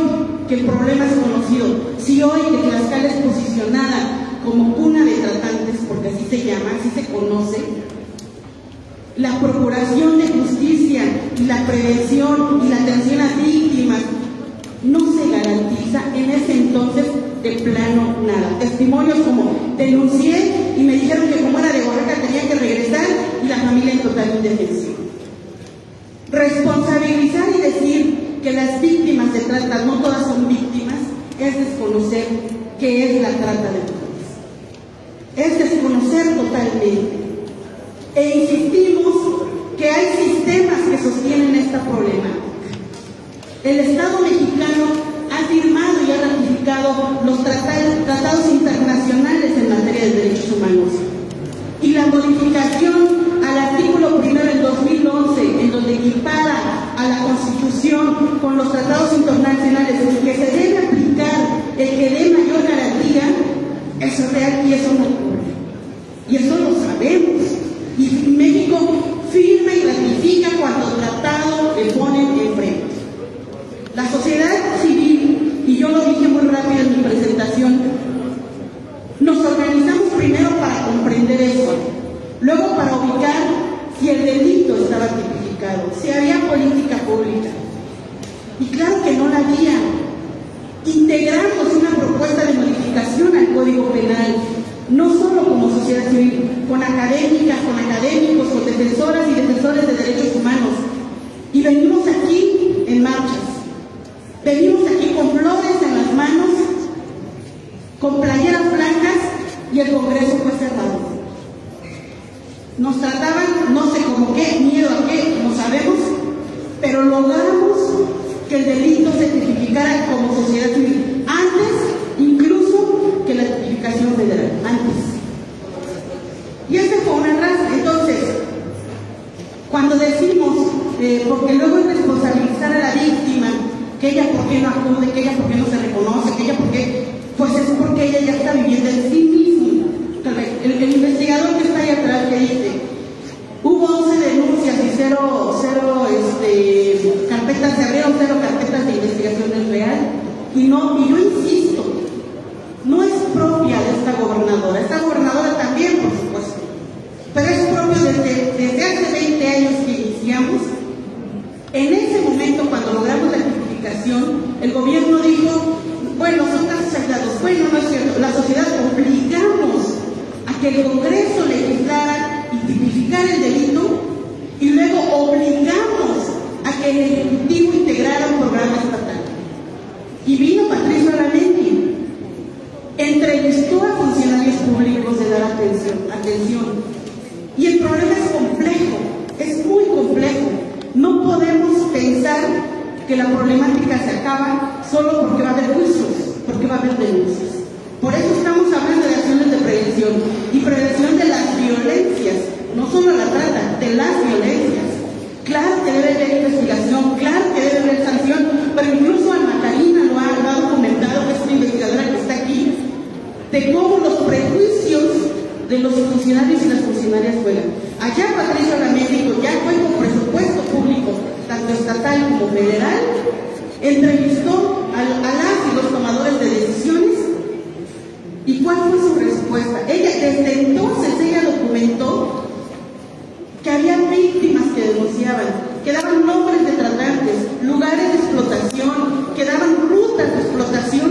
que el problema es conocido, si hoy que Tlaxcala es posicionada como cuna de tratantes, porque así se llama, así se conoce, la procuración de justicia y la prevención y la atención a víctimas no se garantiza, en ese entonces de plano nada. Testimonios como denuncié y me dijeron que como era de Oaxaca tenía que regresar y la familia en total indefensión. Responsabilizar y decir que las víctimas de trata no todas son víctimas es desconocer qué es la trata de mujeres. Es desconocer totalmente. E insistimos que hay sistemas que sostienen esta problemática. El Estado mexicano ha firmado y ha ratificado los tratados internacionales en materia de derechos humanos. Y la modificación al artículo 1 del 2011, en donde equipara a la Constitución con los tratados internacionales, en el que se debe aplicar el que dé mayor garantía, eso es real y eso no ocurre. Y eso lo sabemos. Y México firma y ratifica cuando tratado le ponen enfrente. La sociedad civil, y yo lo dije muy rápido en mi presentación, nos organizamos primero para comprender eso, luego para ubicar si el delito estaba tipificado, si había política pública. Y claro que no la había. Integramos una propuesta de modificación al Código Penal, no solo como sociedad civil, con académicas, con académicos, con defensoras y defensores de derechos humanos. Y venimos aquí en marchas, venimos aquí con flores en las manos, con playeras blancas, y el Congreso fue cerrado. Nos trataban, no sé cómo qué, miedo a qué, no sabemos, pero logramos que el delito se tipificara como sociedad civil, antes incluso que la tipificación federal, antes. Y ese fue un arrastre. Entonces, cuando decimos, porque luego es responsabilizar a la víctima, que ella por qué no acude, que ella por qué no se reconoce, que ella por qué, pues es porque ella ya está viviendo en sí misma. El investigador que está ahí atrás que dice, hubo 11 denuncias y cero carpetas, se abrieron 0 carpetas de investigación del real, y yo insisto, no es propia de esta gobernadora también, por supuesto, pero es propio desde hace 20 años que iniciamos. En ese momento, cuando logramos la tipificación, el gobierno dijo, bueno, son casos aislados. Bueno, no es cierto, la sociedad obligamos a que el Congreso legislara y tipificara el delito, y luego obligamos a que el Ejecutivo integrara un programa estatal. Y vino Patricio Aramenti, entrevistó a funcionarios públicos de dar atención. Y el problema es complejo, es muy complejo. No podemos pensar que la problemática se acaba solo porque va a haber juicios, porque va a haber denuncias. Por eso estamos hablando de acciones de prevención y prevención de las violencias, no solo la trata, de las violencias. Claro que debe haber investigación, claro que debe haber sanción, pero incluso Ana Karina lo ha documentado, que es una investigadora que está aquí, de cómo los prejuicios de los funcionarios y las funcionarias juegan. Allá Patricio Lamédico ya fue con presupuesto público, tanto estatal como federal, entrevistó a las y los tomadores de decisiones. ¿Y cuál fue su respuesta? Desde entonces ella documentó que había víctimas que denunciaban, que daban nombres de tratantes, lugares de explotación, que daban rutas de explotación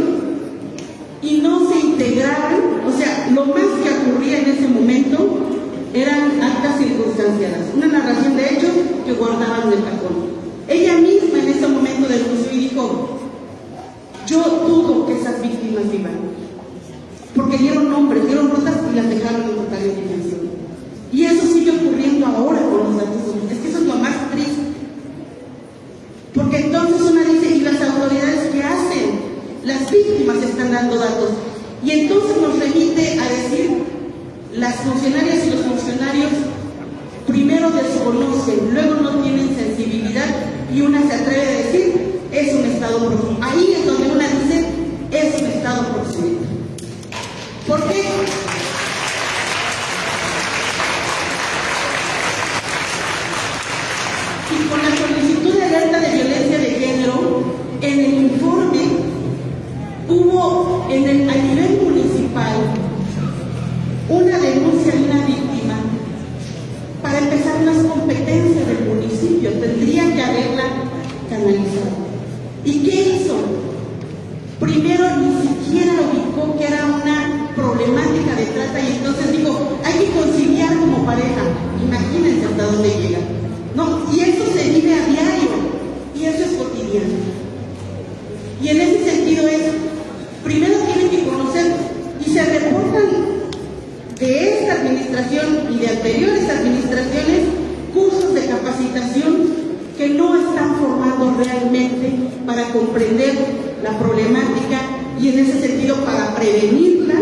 y no se integraban. O sea, lo más que ocurría en ese momento eran actas circunstanciadas, una narración de hechos que guardaban en el cajón. Ella misma en ese momento denunció y dijo: yo dudo que esas víctimas vivan, porque dieron nombres, dieron rutas y las dejaron en total indefensión. Y eso sigue ocurriendo ahora con los datos. Es que eso es lo más triste. Porque entonces una dice: ¿y las autoridades qué hacen? Las víctimas están dando datos. Y entonces nos remite a decir: las funcionarias y los funcionarios primero desconocen, luego no tienen sensibilidad, y una se atreve a decir: es un estado profundo. Ahí es donde una dice: es un estado profundo. ¿Por qué? Y con la solicitud de alerta de violencia de género, en el informe hubo a nivel municipal una denuncia de una víctima. Para empezar, no es competencia del municipio, tendría que haberla canalizado. ¿Y qué hizo? Primero ni siquiera ubicó que era una problemática de trata, y entonces dijo: hay que conciliar como pareja. Imagínense hasta dónde llega. No, y eso se vive a diario, y eso es cotidiano. Y en ese sentido es, primero tienen que conocer, y se reportan de esta administración y de anteriores administraciones, cursos de capacitación que no están formando realmente para comprender la problemática, y en ese sentido para prevenirla,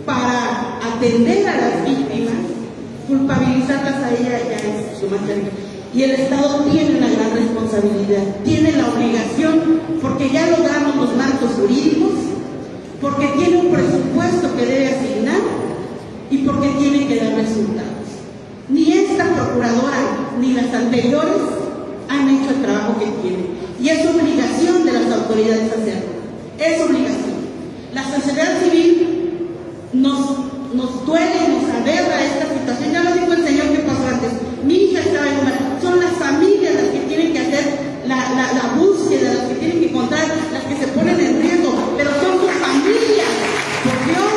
para atender a las víctimas. Culpabilizarlas a ella ya es su más cerca. Y el Estado tiene una gran responsabilidad, tiene la obligación, porque ya logramos los marcos jurídicos, porque tiene un presupuesto que debe asignar y porque tiene que dar resultados. Ni esta procuradora ni las anteriores han hecho el trabajo que tienen, y es obligación de las autoridades hacerlo, es obligación. La sociedad civil nos duele, nos aberra esta situación. Ya lo dijo el señor que pasó antes, mi hija estaba en una... Son las familias las que tienen que hacer la búsqueda, las que tienen que encontrar, las que se ponen en riesgo, pero son sus familias, por Dios.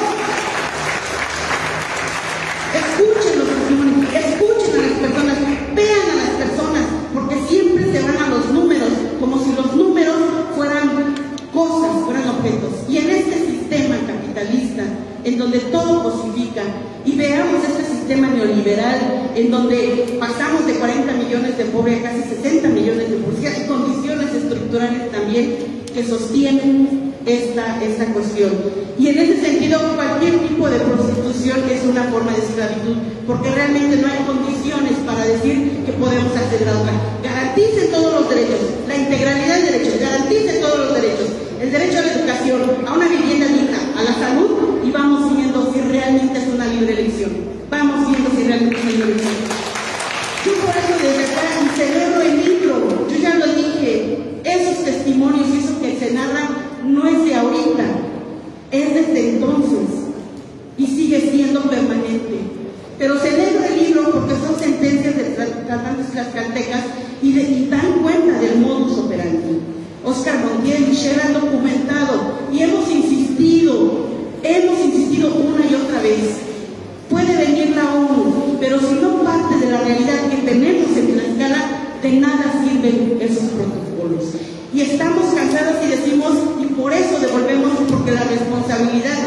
Escuchen los testimonios, escuchen a las personas, vean a las personas, porque siempre se van a los números, como si los números fueran cosas, fueran objetos. Y en este sistema capitalista, en donde todo cosifica, y veamos este sistema neoliberal, en donde pasamos de 40 millones de pobres a casi 60 millones de pobres, hay condiciones estructurales también que sostienen esta cuestión. Y en ese sentido, cualquier tipo de prostitución es una forma de esclavitud, porque realmente no hay condiciones para decir que podemos acceder a otra. Garanticen todos los derechos, la integralidad de derechos, garanticen todos los derechos, el derecho a la educación, a una vivienda digna, a la salud, y vamos viendo si realmente es una libre elección. Vamos viendo si realmente es una libre elección. Yo por eso desde acá celebro el libro, yo ya lo dije, esos testimonios y eso que se narra no es de ahorita, es desde entonces y sigue siendo permanente. Pero celebro el libro porque son sentencias de tratantes tlaxcaltecas y dan cuenta del modus operandi. Oscar Montiel, Michelle han documentado y hemos insistido una y otra vez. Puede venir la ONU, pero si no parte de la realidad que tenemos en Tlaxcala, de nada sirven esos protocolos. Y estamos cansadas y decimos, y por eso devolvemos, porque la responsabilidad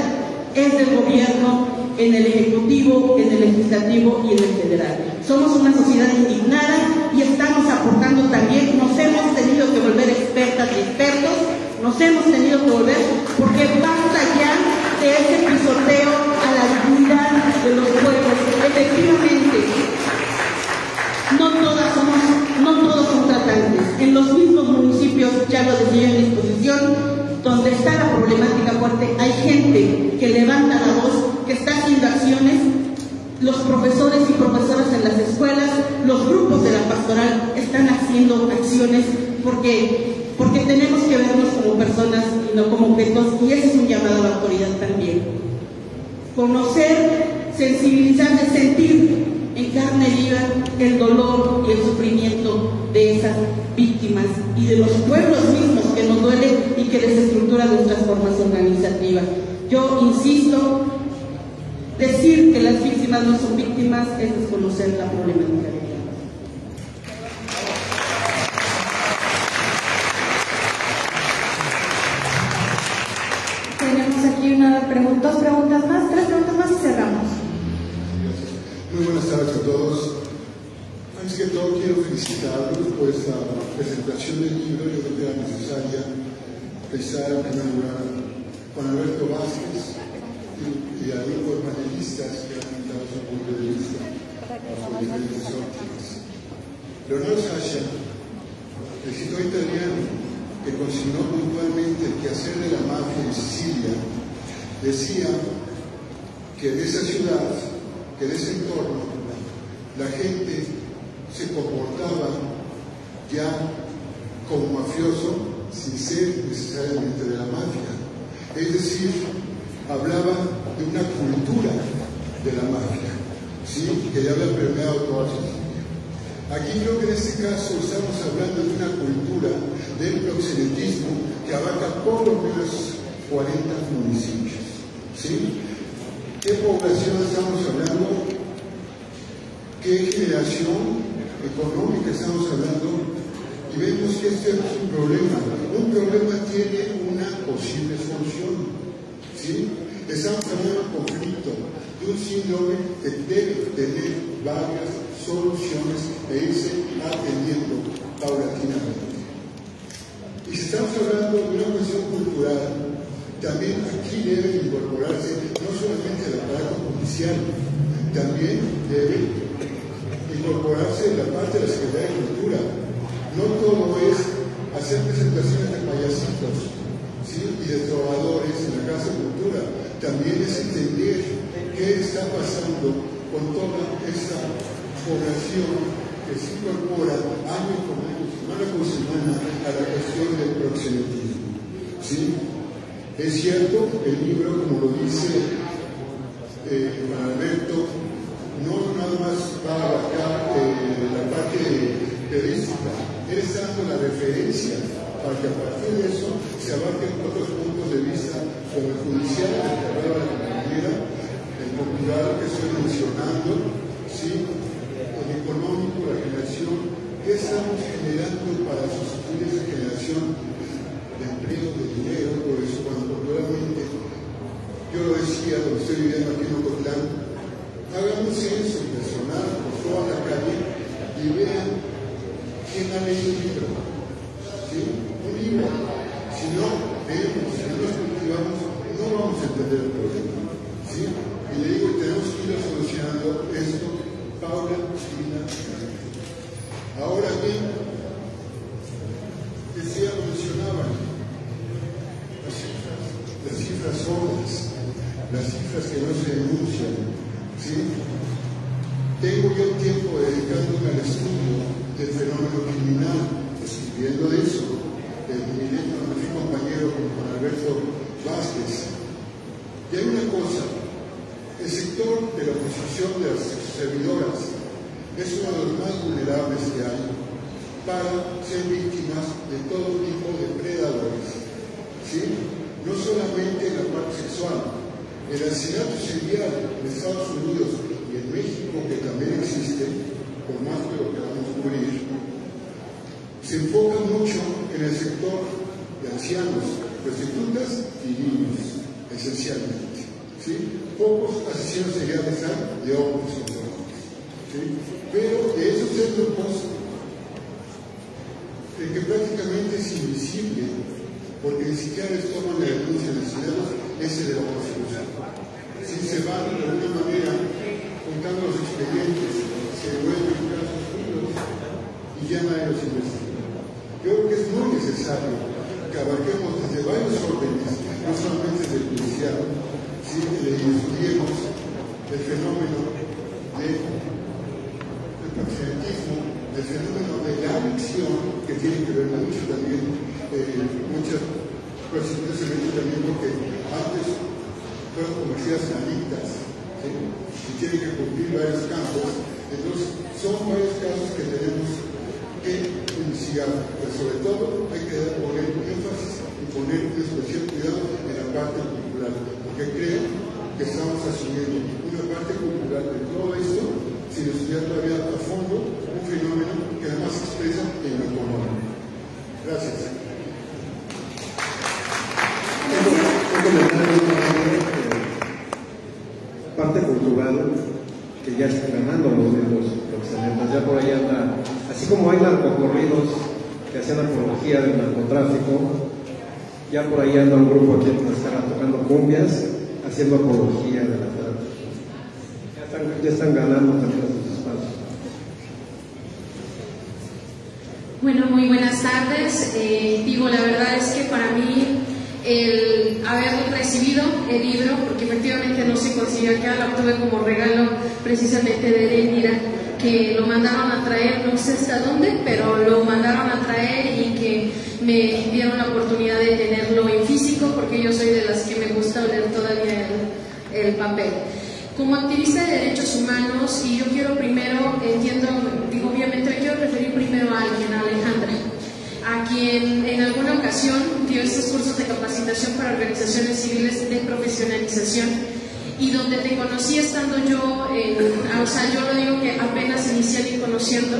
es del gobierno, en el ejecutivo, en el legislativo y en el federal. Somos una sociedad indignada y estamos aportando también, nos hemos tenido que Nos hemos tenido que volver porque basta ya de ese pisoteo a la dignidad de los pueblos. Efectivamente, no todos son tratantes. En los mismos municipios, ya lo decía en mi exposición, donde está la problemática fuerte, hay gente que levanta la voz, que está haciendo acciones. Los profesores y profesoras en las escuelas, los grupos de la pastoral están haciendo acciones porque tenemos que vernos como personas y no como objetos, y ese es un llamado a la autoridad también. Conocer, sensibilizar, sentir en carne viva el dolor y el sufrimiento de esas víctimas y de los pueblos mismos que nos duelen y que desestructuran nuestras formas organizativas. Yo insisto, decir que las víctimas no son víctimas es desconocer la problemática. Tenemos aquí dos preguntas más, 3 preguntas más y cerramos. Muy buenas tardes a todos. Antes que todo quiero felicitarlos por esta presentación del libro. Yo creo que era necesaria pensar en primer lugar Juan Alberto Vázquez y al grupo de panelistas que han dado su punto de vista bajo diferentes ópticas. Leonardo Sciascia, el escritor italiano que consignó puntualmente el quehacer de la mafia en Sicilia, decía que de esa ciudad, que de ese entorno, la gente se comportaba ya como mafioso sin ser necesariamente de la mafia. Es decir, hablaba de una cultura de la mafia, ¿sí?, que ya había permeado toda Sicilia. Aquí creo que en este caso estamos hablando de una cultura del proxenetismo que abarca por lo menos 40 municipios, ¿sí? ¿Qué población estamos hablando? ¿Qué generación económica estamos hablando? Y vemos que este es un problema. Un problema tiene una posible solución, ¿sí? Estamos hablando de un conflicto, de un síndrome que debe tener varias soluciones e irse atendiendo paulatinamente. Y si estamos hablando de una cuestión cultural, también aquí debe incorporarse no solamente el aparato judicial, también debe incorporarse la parte de la Secretaría de Cultura. No todo es hacer presentaciones de payasitos, ¿sí?, y de trovadores en la Casa de Cultura. También es entender qué está pasando con toda esta población que se incorpora año con año, semana con semana, a la cuestión del proxenetismo, ¿sí? Es cierto, el libro, como lo dice Juan Alberto, no nada más va a abarcar la parte periodística, él está dando la referencia para que a partir de eso se abarquen otros puntos de vista, como el judicial, el que hablaba de la compañera, el cultural que estoy mencionando, ¿sí?, el económico, la generación. ¿Qué estamos generando para sustituir esa generación de empleo, de dinero? Por eso, cuando culturalmente, yo lo decía, cuando estoy viviendo aquí en Ocotlán, hagan un censo personal por toda la calle y vean quién ha leído un libro, ¿sí?, un libro. Si no leemos, si no nos cultivamos, no vamos a entender el problema, ¿sí? Y le digo, tenemos que ir solucionando esto paulatinamente. Ahora bien, decía, mencionaban las cifras sordas, las cifras que no se denuncian, ¿sí? Tengo yo tiempo dedicándome al estudio del fenómeno criminal, escribiendo de eso, mi compañero con Juan Alberto Vázquez. Y hay una cosa, el sector de la oposición de las servidoras es uno de los más vulnerables que hay para ser víctimas de todo tipo de predadores, ¿sí? No solamente en la parte sexual, el asesinato serial en Estados Unidos y en México, que también existe, por más que lo queramos cubrir, se enfoca mucho en el sector de ancianos, prostitutas y niños, esencialmente, ¿sí? Pocos asesinos seriales hay de hombres y mujeres, ¿sí? Pero de esos grupos, el que prácticamente es invisible porque ni siquiera les toman la denuncia de ciudadanos, ese de la prosecución. Si se van de alguna manera contando los expedientes, se vuelven casos puros y ya nadie los investiga. Yo creo que es muy necesario que abarquemos desde varios órdenes, no solamente desde el judicial, sino que estudiemos el fenómeno del proxenetismo, el fenómeno de la adicción, que tiene que ver mucho también, muchas prostitutas se meten también porque antes fueron conocidas adictas, ¿sí? Y tienen que cumplir varios campos. Entonces, son varios casos que tenemos que investigar, pero sobre todo hay que poner énfasis y poner un especial cuidado en la parte cultural, porque creo que estamos asumiendo una parte cultural de todo esto sin estudiar todavía a fondo un fenómeno que además se expresa en lo económico. Gracias. Un comentario parte cultural que ya está ganando los proxenetas, ya por ahí anda, así como hay narcocorridos que hacen apología del narcotráfico, ya por ahí anda un grupo aquí en Tlaxcala tocando cumbias, haciendo apología de la trata. Ya están ganando también sus espacios. Bueno, muy buenas tardes. La verdad es que para mí el haber recibido el libro, porque efectivamente no se consiguió acá, lo obtuve como regalo precisamente de Erendira, que lo mandaron a traer, no sé hasta dónde, pero lo mandaron a traer y que me dieron la oportunidad de tenerlo en físico, porque yo soy de las que me gusta leer todavía el papel. Como activista de derechos humanos, y yo quiero primero, obviamente me quiero referir primero a alguien, a Alejandra, a quien en alguna ocasión dio estos cursos de capacitación para organizaciones civiles de profesionalización, y donde te conocí estando yo, yo lo digo que apenas inicié a ir conociendo,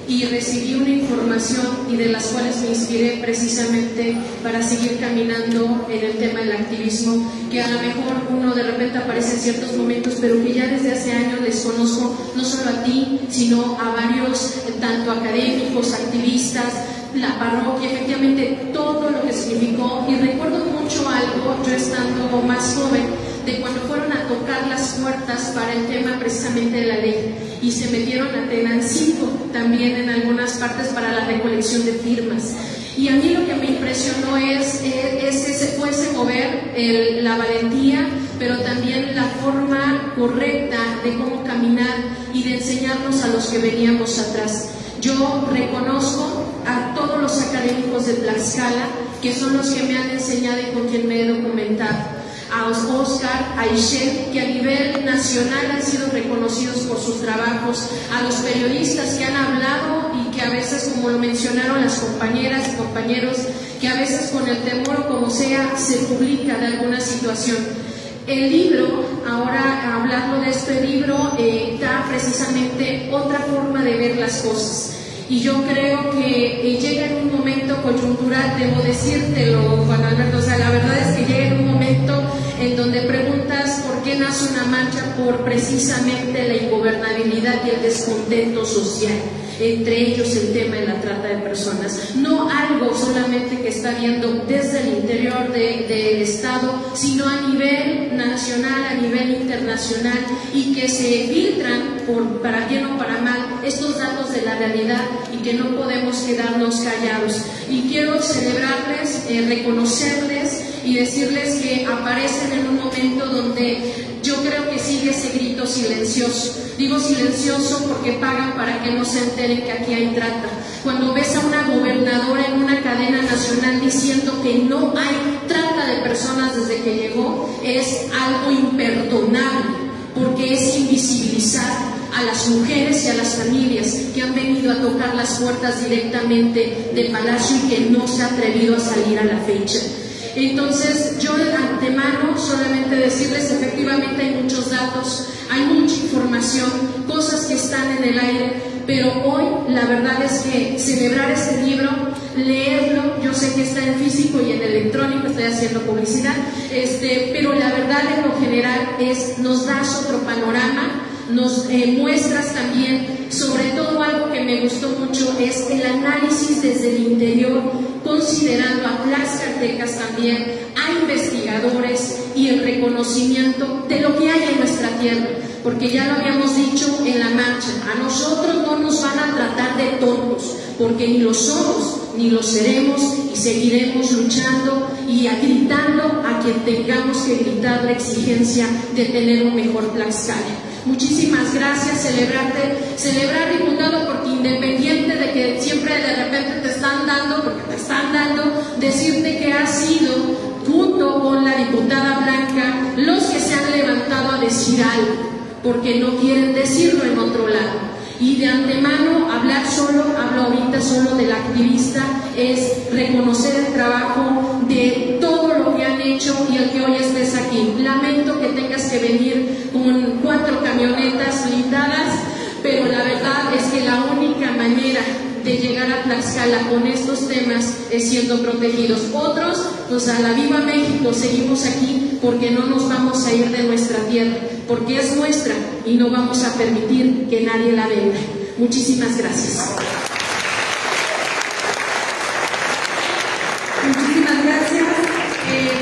y recibí una información y de las cuales me inspiré precisamente para seguir caminando en el tema del activismo, que a lo mejor uno de repente aparece en ciertos momentos, pero que ya desde hace años les conozco, no solo a ti, sino a varios, tanto académicos, activistas, la parroquia, efectivamente todo lo que significó. Y recuerdo mucho algo, yo estando más joven, de cuando fueron a tocar las puertas para el tema precisamente de la ley y se metieron a Tenancingo también en algunas partes para la recolección de firmas. Y a mí lo que me impresionó fue ese mover, la valentía, pero también la forma correcta de cómo caminar y de enseñarnos a los que veníamos atrás. Yo reconozco a todos los académicos de Tlaxcala, que son los que me han enseñado y con quien me he documentado. A Oscar, a Ishel, que a nivel nacional han sido reconocidos por sus trabajos, a los periodistas que han hablado y que a veces, como lo mencionaron las compañeras y compañeros, que a veces con el temor o como sea, se publica de alguna situación. El libro, ahora hablando de este libro, da precisamente otra forma de ver las cosas. Y yo creo que llega en un momento coyuntural, debo decírtelo, Juan Alberto, la verdad es que llega en un momento en donde preguntas por qué nace una marcha, por precisamente la ingobernabilidad y el descontento social, entre ellos el tema de la trata de personas. No algo solamente que está viendo desde el interior del Estado, sino a nivel nacional, a nivel internacional, y que se filtran, para bien o para mal, estos datos de la realidad y que no podemos quedarnos callados. Y quiero celebrarles, reconocerles y decirles que aparecen en un momento donde yo creo que sigue ese grito silencioso. Digo silencioso porque pagan para que no se enteren que aquí hay trata. Cuando ves a una gobernadora en una cadena nacional diciendo que no hay trata de personas desde que llegó, es algo imperdonable, porque es invisibilizar a las mujeres y a las familias que han venido a tocar las puertas directamente del Palacio y que no se ha atrevido a salir a la fecha. Entonces, yo de antemano solamente decirles, efectivamente hay muchos datos, hay mucha información, cosas que están en el aire, pero hoy la verdad es que celebrar este libro, leerlo, yo sé que está en físico y en electrónico, estoy haciendo publicidad, pero la verdad en lo general nos da otro panorama nos muestras también, sobre todo algo que me gustó mucho, es el análisis desde el interior, considerando a tlaxcaltecas también, a investigadores y el reconocimiento de lo que hay en nuestra tierra, porque ya lo habíamos dicho en la marcha, a nosotros no nos van a tratar de tontos, porque ni lo somos, ni lo seremos, y seguiremos luchando y gritando a quien tengamos que gritar la exigencia de tener un mejor Tlaxcala. Muchísimas gracias, celebrar, diputado, porque independiente de que siempre de repente te están dando, porque te están dando, decirte que has sido, junto con la diputada Blanca, los que se han levantado a decir algo, porque no quieren decirlo en otro lado. Y de antemano, hablo ahorita solo del activista, es reconocer el trabajo de todo lo que han hecho y el que hoy estés aquí. Lamento que tengas que venir con 4 camionetas blindadas, pero la verdad es que la única manera de llegar a Tlaxcala con estos temas es siendo protegidos. Otros, pues a la viva México, seguimos aquí porque no nos vamos a ir de nuestra tierra, porque es nuestra y no vamos a permitir que nadie la venda. Muchísimas gracias. Muchísimas gracias.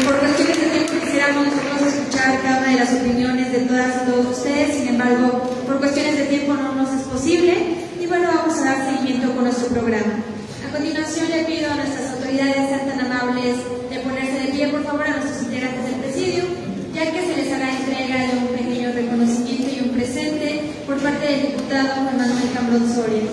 Por cuestiones de tiempo quisiéramos nosotros escuchar cada una de las opiniones de todas y todos ustedes, sin embargo, por cuestiones de tiempo no nos es posible. Y bueno, vamos a dar seguimiento con nuestro programa. A continuación le pido a nuestras autoridades sean tan amables de ponerse de pie, por favor, a nuestros integrantes del presidio, ya que se les hará entrega de un pequeño reconocimiento y un presente por parte del diputado Juan Manuel Cambrón Soria.